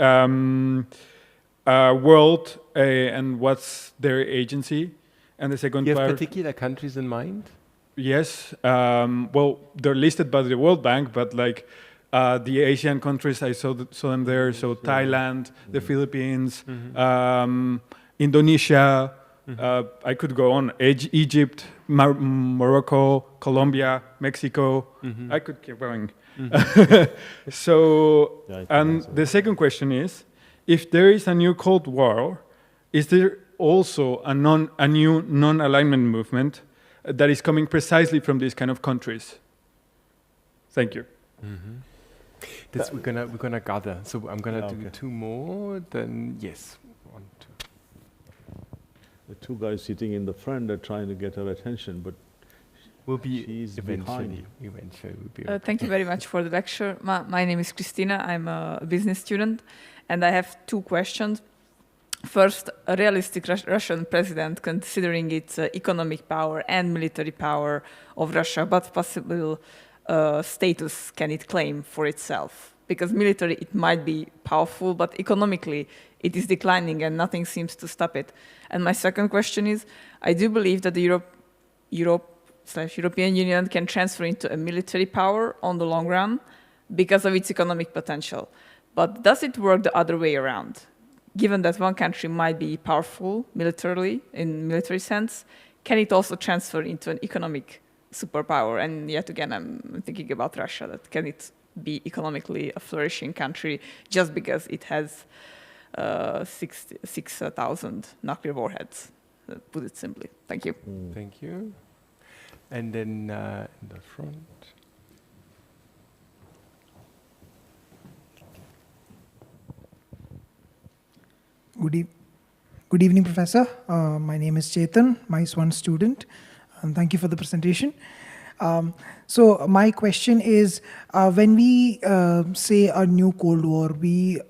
world, and what's their agency? And the second You have part, particular countries in mind? yes. Well, they're listed by the World Bank, but like the Asian countries, I saw them there. So Thailand, the Philippines, Indonesia, I could go on. Egypt, Morocco, Colombia, Mexico. I could keep going. So, Yeah, and the second question is, if there is a new Cold War, is there also a new non-alignment movement that is coming precisely from these kind of countries? Thank you. This we're gonna gather. So I'm gonna do okay. 2 more. Then yes, 1, 2. The 2 guys sitting in the front are trying to get her attention, but We'll be she's eventually. behind. Eventually, we'll be. Thank you very much for the lecture. My name is Christina. I'm a business student, and I have 2 questions. First, a realistic Russian president, considering its economic power and military power of Russia, what possible status can it claim for itself? Because military, it might be powerful, but economically, it is declining and nothing seems to stop it. And my second question is, I do believe that the European Union can transfer into a military power on the long run because of its economic potential. But does it work the other way around? Given that one country might be powerful militarily, in military sense, can it also transfer into an economic superpower? And yet again, I'm thinking about Russia, that can it be economically a flourishing country just because it has 6,000 nuclear warheads, put it simply. Thank you. Thank you. And then in the front. Good evening, Professor. My name is Chetan, MICE 1 student, and thank you for the presentation. So my question is, when we say a new Cold War,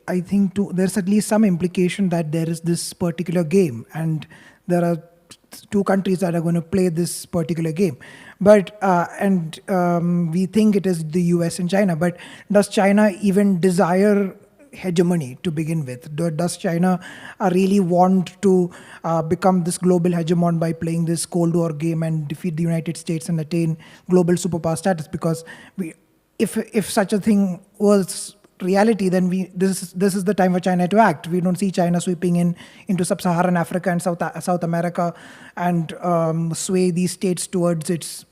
I think there's at least some implication that there is this particular game, and there are 2 countries that are going to play this particular game. But we think it is the US and China, but does China even desire hegemony to begin with? Does China really want to become this global hegemon by playing this Cold War game and defeat the United States and attain global superpower status? Because if such a thing was reality, then this is the time for China to act. We don't see China sweeping into sub-Saharan Africa and South America and sway these states towards its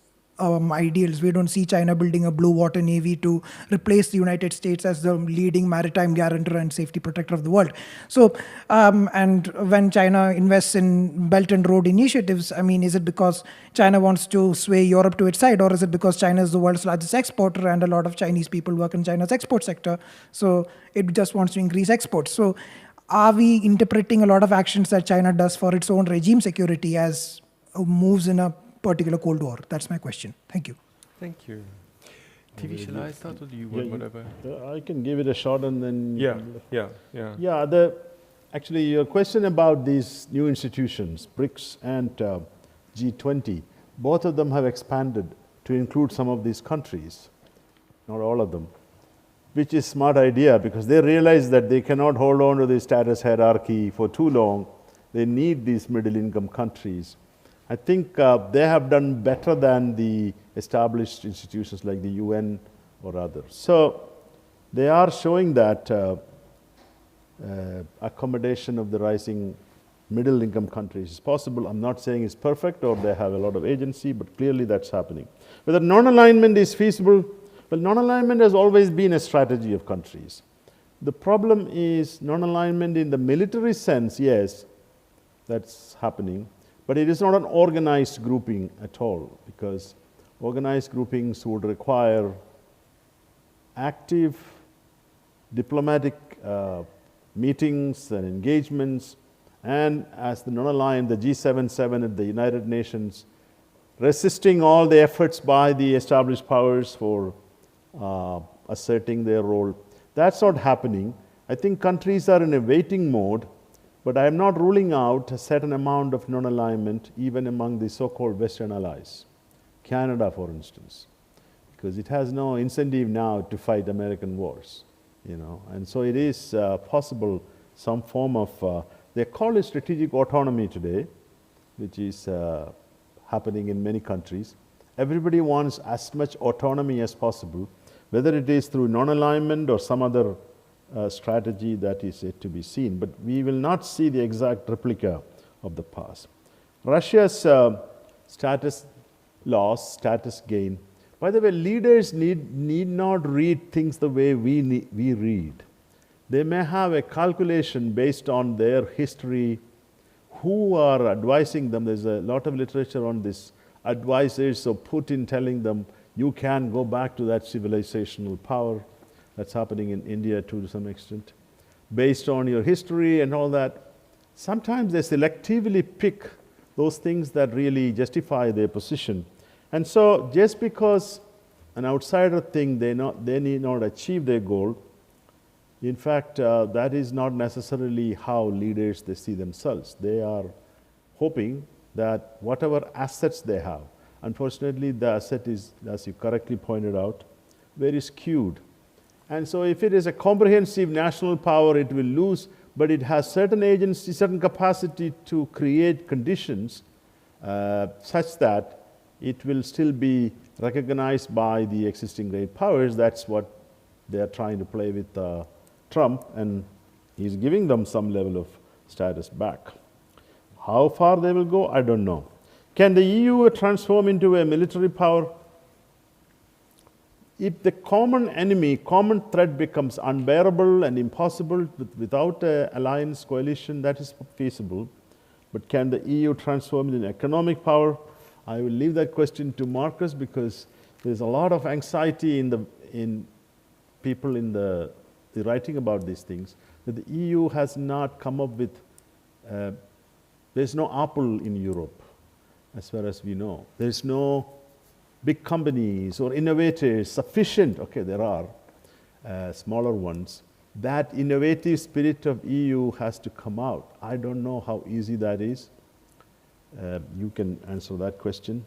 ideals. We don't see China building a blue water navy to replace the United States as the leading maritime guarantor and safety protector of the world. So, and when China invests in Belt and Road initiatives, I mean, is it because China wants to sway Europe to its side, or is it because China is the world's largest exporter and a lot of Chinese people work in China's export sector, so it just wants to increase exports? So, are we interpreting a lot of actions that China does for its own regime security as moves in a particular Cold War? That's my question. Thank you. Thank you. TV, shall I start or do you want whatever? I can give it a shot and then... Yeah. Yeah, actually your question about these new institutions, BRICS and G20, both of them have expanded to include some of these countries, not all of them, which is a smart idea because they realize that they cannot hold on to the status hierarchy for too long. They need these middle income countries. I think they have done better than the established institutions like the UN or others. So they are showing that accommodation of the rising middle income countries is possible. I'm not saying it's perfect or they have a lot of agency, but clearly that's happening. Whether non-alignment is feasible, well, non-alignment has always been a strategy of countries. The problem is non-alignment in the military sense, yes, that's happening. But it is not an organized grouping at all, because organized groupings would require active diplomatic meetings and engagements, and as the non-aligned, the G77 at the United Nations, resisting all the efforts by the established powers for asserting their role. That's not happening. I think countries are in a waiting mode. But I am not ruling out a certain amount of non-alignment even among the so-called Western allies. Canada, for instance, because it has no incentive now to fight American wars, and so it is possible some form of, they call it strategic autonomy today, which is happening in many countries. Everybody wants as much autonomy as possible, whether it is through non-alignment or some other strategy that is yet to be seen, but we will not see the exact replica of the past. Russia's status loss, status gain. By the way, leaders need not read things the way we read. They may have a calculation based on their history, who are advising them. There's a lot of literature on this. Advisors of Putin telling them, you can go back to that civilizational power. That's happening in India too, to some extent. Based on your history and all that, sometimes they selectively pick those things that really justify their position. And so just because an outsider thinks they need not achieve their goal, in fact, that is not necessarily how leaders they see themselves. They are hoping that whatever assets they have, unfortunately the asset is, as you correctly pointed out, very skewed. And so if it is a comprehensive national power, it will lose, but it has certain agency, certain capacity to create conditions such that it will still be recognized by the existing great powers. That's what they are trying to play with Trump, and he's giving them some level of status back. How far they will go, I don't know. Can the EU transform into a military power? If the common enemy, common threat becomes unbearable and impossible without an alliance coalition, that is feasible. But can the EU transform into an economic power? I will leave that question to Markus, because there's a lot of anxiety in people in the writing about these things, that the EU has not come up with, there's no Apple in Europe, as far as we know. There's no big companies or innovators sufficient, okay, there are smaller ones. That innovative spirit of EU has to come out. I don't know how easy that is. You can answer that question.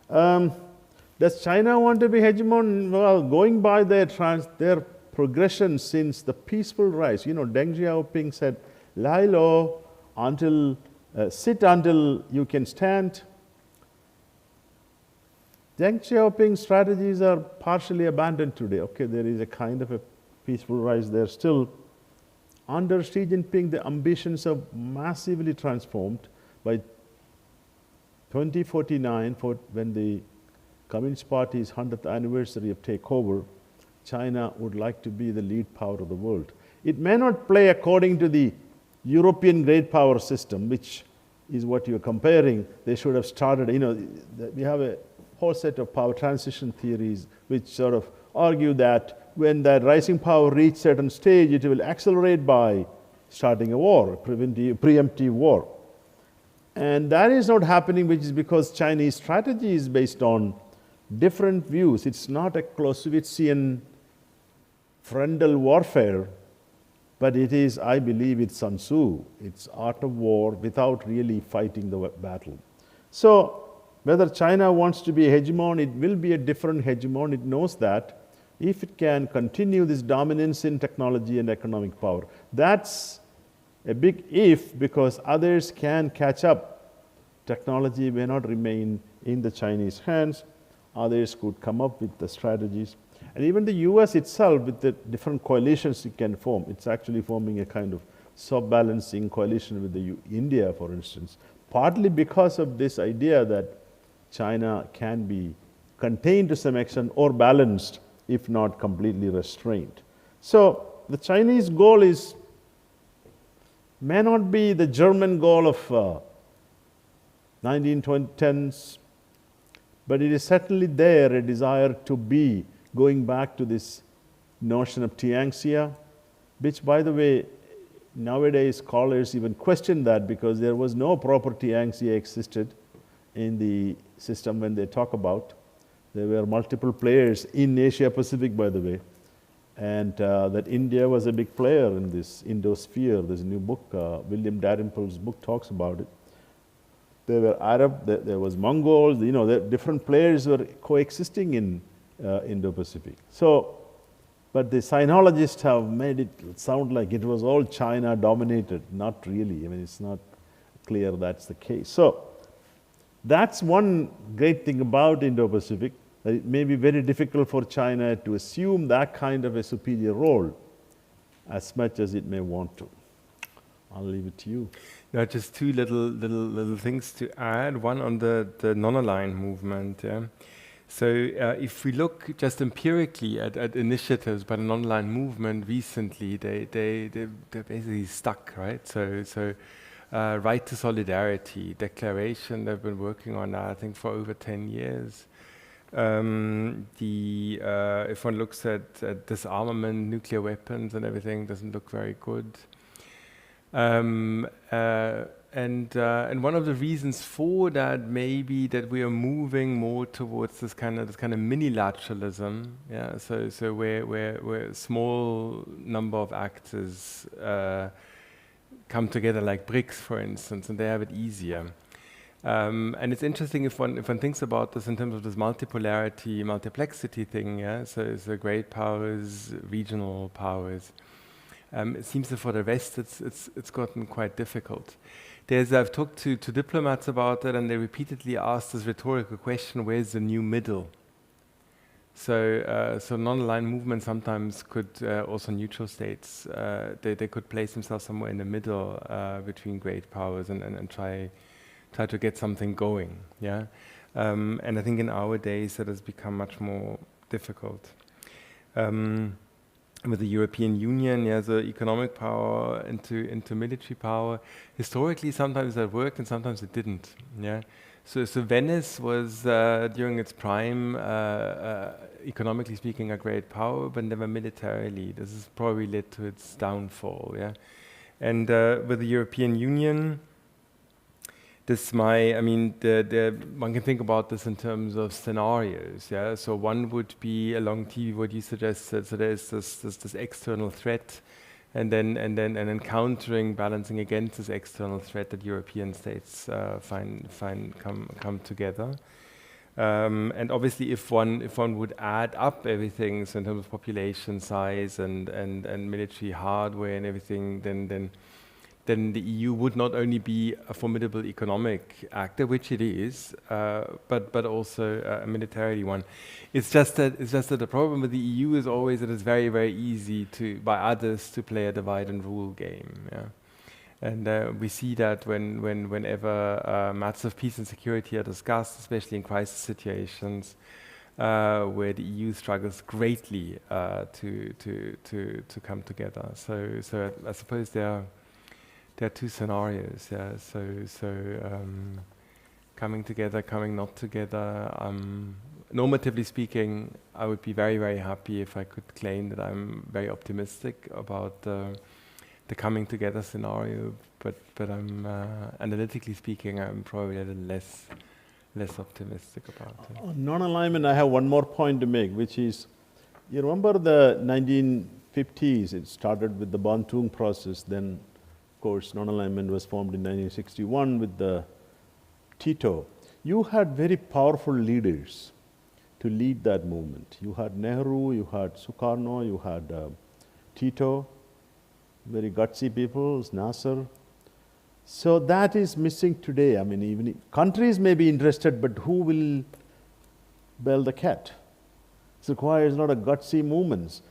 Does China want to be hegemon? Well, going by their progression since the peaceful rise, you know, Deng Xiaoping said, lie low until, sit until you can stand. Deng Xiaoping's strategies are partially abandoned today. Okay, there is a kind of a peaceful rise there still. Under Xi Jinping, the ambitions have massively transformed. By 2049, when the Communist Party's 100th anniversary of takeover, China would like to be the lead power of the world. It may not play according to the European great power system, which is what you're comparing. They should have started, you know, we have a whole set of power transition theories which sort of argue that when that rising power reaches a certain stage, it will accelerate by starting a war, preemptive war. And that is not happening, which is because Chinese strategy is based on different views. It's not a Clausewitzian frontal warfare, but it is, I believe, it's Sun Tzu. It's art of war without really fighting the battle. So whether China wants to be a hegemon, it will be a different hegemon. It knows that if it can continue this dominance in technology and economic power. That's a big if, because others can catch up. Technology may not remain in the Chinese hands. Others could come up with the strategies. And even the US itself, with the different coalitions it can form, it's actually forming a kind of sub-balancing coalition with India, for instance, partly because of this idea that China can be contained to some extent or balanced, if not completely restrained. So the Chinese goal may not be the German goal of 1910s, but it is certainly there, a desire to be going back to this notion of Tianxia, which, by the way, nowadays scholars even question that, because there was no proper Tianxia existed in the system when they talk about. There were multiple players in Asia Pacific, by the way, and that India was a big player in this Indosphere. There's a new book, William Dalrymple's book talks about it. There were Arab, there was Mongols, you know, different players were coexisting in Indo-Pacific. So, but the sinologists have made it sound like it was all China dominated. Not really. I mean, it's not clear that's the case. So that's one great thing about Indo-Pacific, that it may be very difficult for China to assume that kind of a superior role as much as it may want to. I'll leave it to you. No, just two little things to add. One on the non-aligned movement. Yeah? So if we look just empirically at initiatives by the non-aligned movement recently, they're basically stuck, right? So right to solidarity declaration, they've been working on that, I think, for over 10 years. If one looks at disarmament, nuclear weapons and everything, doesn't look very good. And one of the reasons for that may be that we are moving more towards this kind of minilateralism, yeah. So where a small number of actors come together, like BRICS, for instance, and they have it easier. And it's interesting if one thinks about this in terms of this multipolarity, multiplexity thing, yeah. So great powers, regional powers. It seems that for the rest, it's gotten quite difficult. I've talked to diplomats about it, and they repeatedly ask this rhetorical question: where's the new middle? So non-aligned movements sometimes could, also neutral states, they could place themselves somewhere in the middle between great powers and try to get something going. Yeah, and I think in our days that has become much more difficult. With the European Union, yeah, the economic power into military power. Historically, sometimes that worked and sometimes it didn't. Yeah, so Venice was during its prime, economically speaking, a great power, but never militarily. This has probably led to its downfall. Yeah, and with the European Union. One can think about this in terms of scenarios. Yeah, so one would be along TV what you suggested. So there's this external threat, and then countering, balancing against this external threat that European states come together. And obviously, if one would add up everything, so in terms of population size and military hardware and everything, then the EU would not only be a formidable economic actor, which it is, but also a militarily one. It's just that the problem with the EU is always that it's very, very easy by others to play a divide and rule game. Yeah? And we see that whenever matters of peace and security are discussed, especially in crisis situations, where the EU struggles greatly to come together. So I suppose there are two scenarios, yeah. So coming together, coming not together. Normatively speaking, I would be very, very happy if I could claim that I'm very optimistic about the coming together scenario. But I'm analytically speaking, I'm probably a little less optimistic about it. On non-alignment, I have one more point to make, which is, you remember the 1950s? It started with the Bantung process, then. Of course, non-alignment was formed in 1961 with the Tito. You had very powerful leaders to lead that movement. You had Nehru, you had Sukarno, you had Tito, very gutsy people, Nasser. So that is missing today. I mean, even countries may be interested, but who will bail the cat? It requires not a gutsy movements.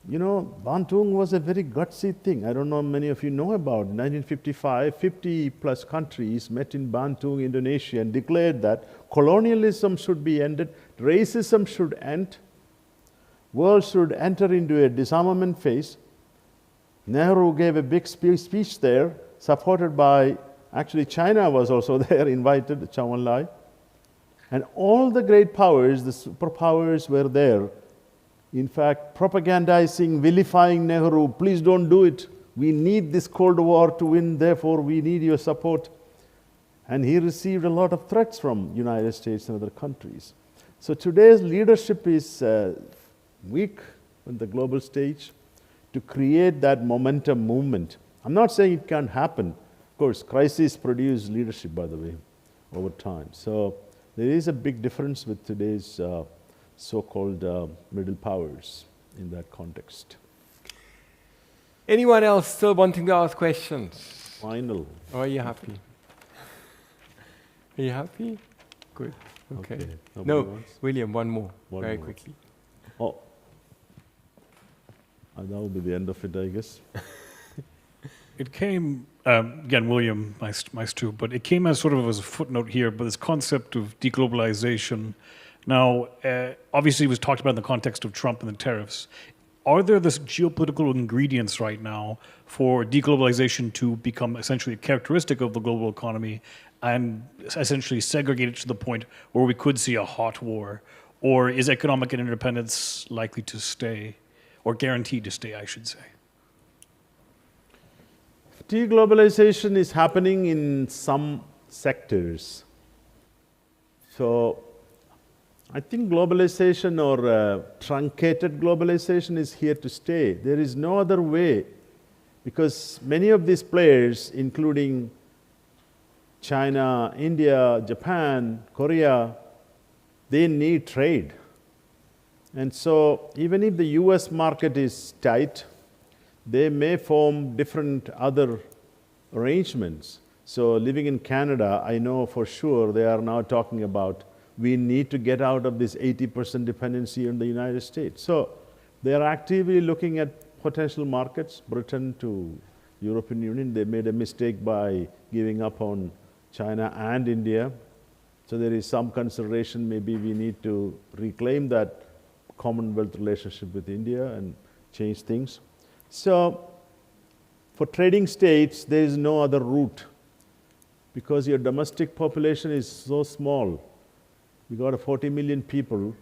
You know, Bantung was a very gutsy thing. I don't know how many of you know about it. In 1955, 50 plus countries met in Bantung, Indonesia, and declared that colonialism should be ended, racism should end, world should enter into a disarmament phase. Nehru gave a big speech there, supported by, actually China was also there, invited, Zhou Enlai. And all the great powers, the superpowers were there. In fact, propagandizing, vilifying Nehru, please don't do it. We need this Cold War to win, therefore we need your support. And he received a lot of threats from United States and other countries. So today's leadership is weak on the global stage to create that momentum movement. I'm not saying it can't happen. Of course, crises produce leadership, by the way, over time. So there is a big difference with today's so-called middle powers in that context. Anyone else still wanting to ask questions? Final. Or are you happy? Are you happy? Good. Okay. No, wants? William, one more, very more. quickly. Oh, and that will be the end of it, I guess. it came, again, William, nice too, but it came as sort of as a footnote here, but this concept of deglobalization. Now, obviously it was talked about in the context of Trump and the tariffs. Are there this geopolitical ingredients right now for deglobalization to become essentially a characteristic of the global economy and essentially segregate it to the point where we could see a hot war? Or is economic interdependence likely to stay, or guaranteed to stay, I should say? Deglobalization is happening in some sectors. So I think globalization or truncated globalization is here to stay. There is no other way, because many of these players, including China, India, Japan, Korea, they need trade. And so even if the US market is tight, they may form different other arrangements. So living in Canada, I know for sure they are now talking about we need to get out of this 80% dependency on the United States. So they are actively looking at potential markets. Britain to European Union, they made a mistake by giving up on China and India. So there is some consideration, maybe we need to reclaim that Commonwealth relationship with India and change things. So for trading states, there is no other route, because your domestic population is so small. You got 40 million people,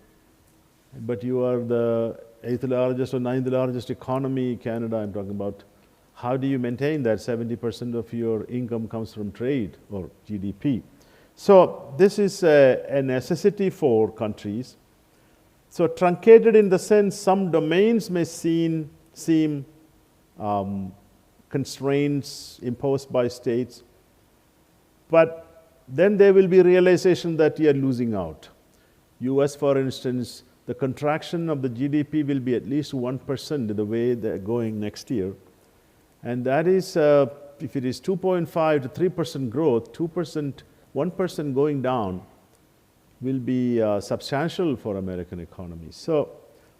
but you are the 8th largest or 9th largest economy, Canada I'm talking about. How do you maintain that 70% of your income comes from trade or GDP? So this is a necessity for countries. So truncated in the sense some domains may seem constraints imposed by states, but then there will be realization that you are losing out. US, for instance, the contraction of the GDP will be at least 1% the way they're going next year. And that is, if it is 2.5 to 3% growth, 1% going down will be substantial for American economy. So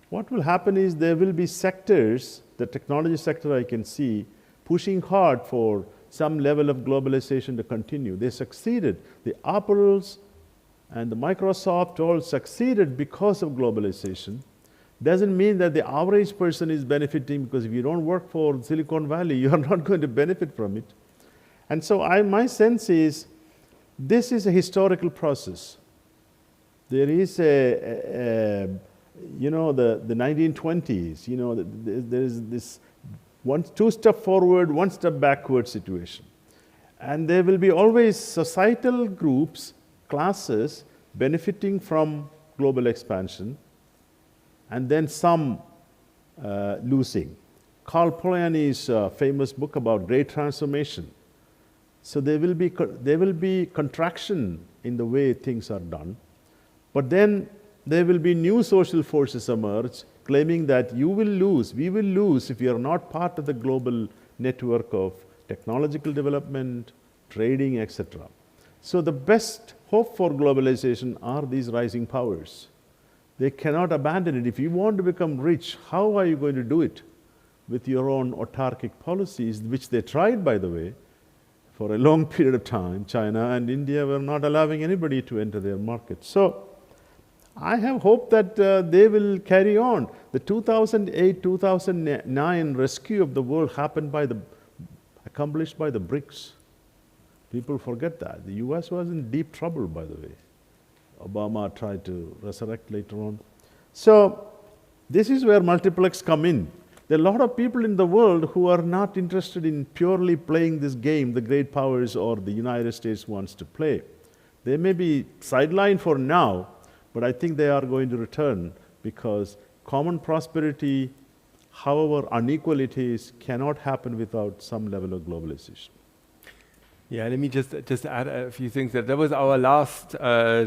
what will happen is there will be sectors, the technology sector I can see, pushing hard for some level of globalization to continue. They succeeded. The Apples and the Microsoft all succeeded because of globalization. Doesn't mean that the average person is benefiting, because if you don't work for Silicon Valley, you are not going to benefit from it. And so my sense is, this is a historical process. There is the 1920s, there is this two step forward, one step backward situation. And there will be always societal groups, classes, benefiting from global expansion, and then some losing. Carl Polanyi's famous book about great transformation. So there will be contraction in the way things are done, but then there will be new social forces emerge, claiming that you will lose, we will lose if you are not part of the global network of technological development, trading, etc. So the best hope for globalization are these rising powers. They cannot abandon it. If you want to become rich, how are you going to do it? With your own autarkic policies, which they tried, by the way, for a long period of time. China and India were not allowing anybody to enter their market. So I have hope that they will carry on. The 2008-2009 rescue of the world happened accomplished by the BRICS. People forget that. The US was in deep trouble, by the way. Obama tried to resurrect later on. So this is where multiplex come in. There are a lot of people in the world who are not interested in purely playing this game the great powers or the United States wants to play. They may be sidelined for now, but I think they are going to return, because common prosperity, however unequal it is, cannot happen without some level of globalization. Yeah, let me just add a few things. That was our last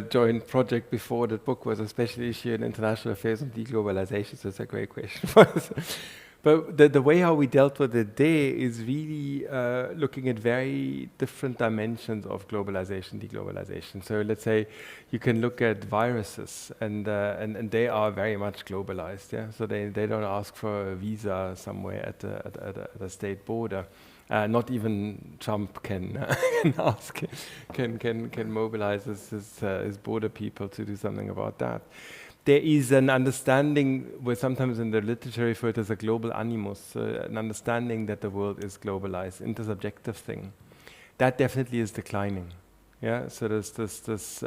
joint project before that book was a special issue in international affairs on deglobalization, so it's a great question for us. But the way how we dealt with it there is really looking at very different dimensions of globalization, deglobalization. So let's say you can look at viruses, and they are very much globalized. Yeah, so they don't ask for a visa somewhere at a state border. Not even Trump can can mobilize his border people to do something about that. There is an understanding, where sometimes in the literature referred to as a global animus, an understanding that the world is globalized, intersubjective thing. That definitely is declining. Yeah, so there's this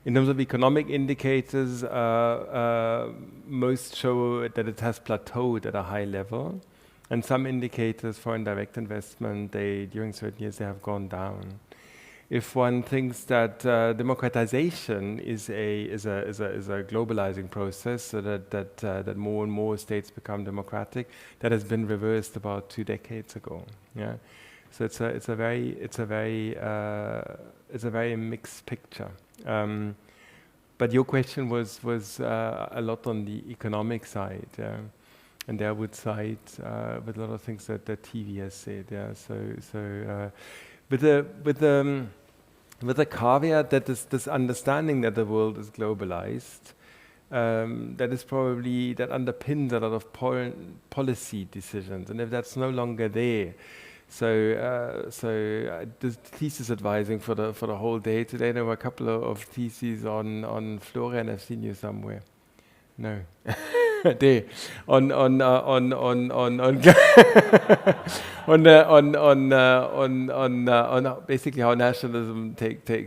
in terms of economic indicators, most show that it has plateaued at a high level. And some indicators, foreign direct investment, during certain years they have gone down. If one thinks that democratization is a globalizing process, so that more and more states become democratic, that has been reversed about 2 decades ago. Yeah, so it's a very mixed picture. But your question was a lot on the economic side. And there I would cite with a lot of things that TV has said. Yeah, with the caveat that this understanding that the world is globalized, that underpins a lot of policy decisions. And if that's no longer there, the thesis advising for the whole day today, there were a couple of theses on Florian. I've seen you somewhere. No. There on basically how nationalism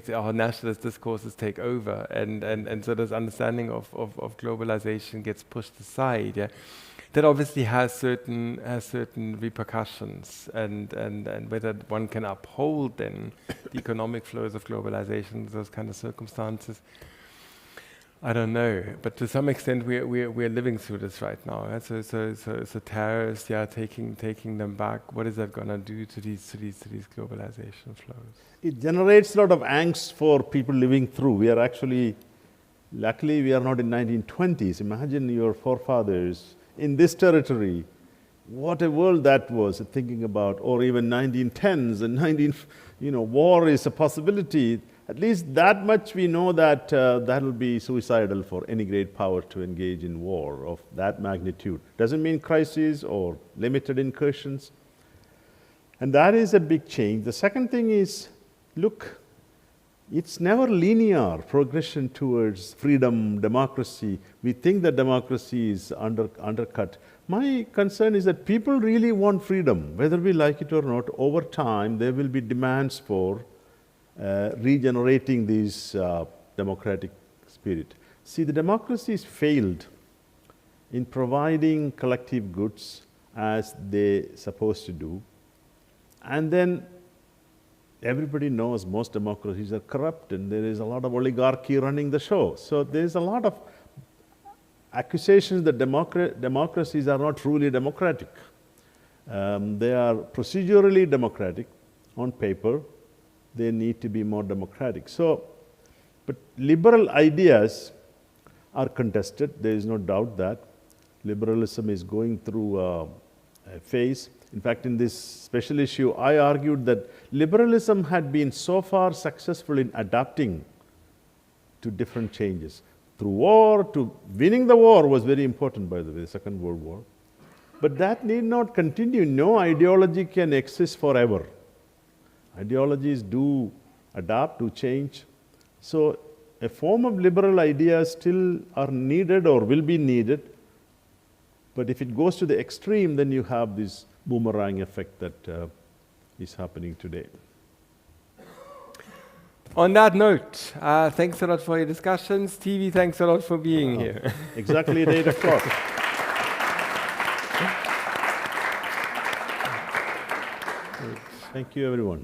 how nationalist discourses take over, and so this understanding of globalization gets pushed aside. Yeah, that obviously has certain repercussions, and whether one can uphold then the economic flows of globalization, those kind of circumstances, I don't know, but to some extent we're living through this right now. Yeah? So tariffs, taking them back. What is that going to do to these globalization flows? It generates a lot of angst for people living through. We are actually, luckily, we are not in 1920s. Imagine your forefathers in this territory. What a world that was, thinking about, or even 1910s and war is a possibility. At least that much we know that that will be suicidal for any great power to engage in war of that magnitude. Doesn't mean crises or limited incursions. And that is a big change. The second thing is, look, it's never linear progression towards freedom, democracy. We think that democracy is undercut. My concern is that people really want freedom, whether we like it or not. Over time, there will be demands for regenerating this democratic spirit. See, the democracies failed in providing collective goods as they're supposed to do. And then everybody knows most democracies are corrupt and there is a lot of oligarchy running the show. So there's a lot of accusations that democracies are not truly democratic. They are procedurally democratic on paper. They need to be more democratic. So, but liberal ideas are contested. There is no doubt that liberalism is going through a phase. In fact, in this special issue, I argued that liberalism had been so far successful in adapting to different changes. Through war, to winning the war was very important, by the way, the Second World War. But that need not continue. No ideology can exist forever. Ideologies do adapt, do change. So a form of liberal ideas still are needed or will be needed. But if it goes to the extreme, then you have this boomerang effect that is happening today. On that note, thanks a lot for your discussions. TV, thanks a lot for being here. Exactly at 8 o'clock. Thank you, everyone.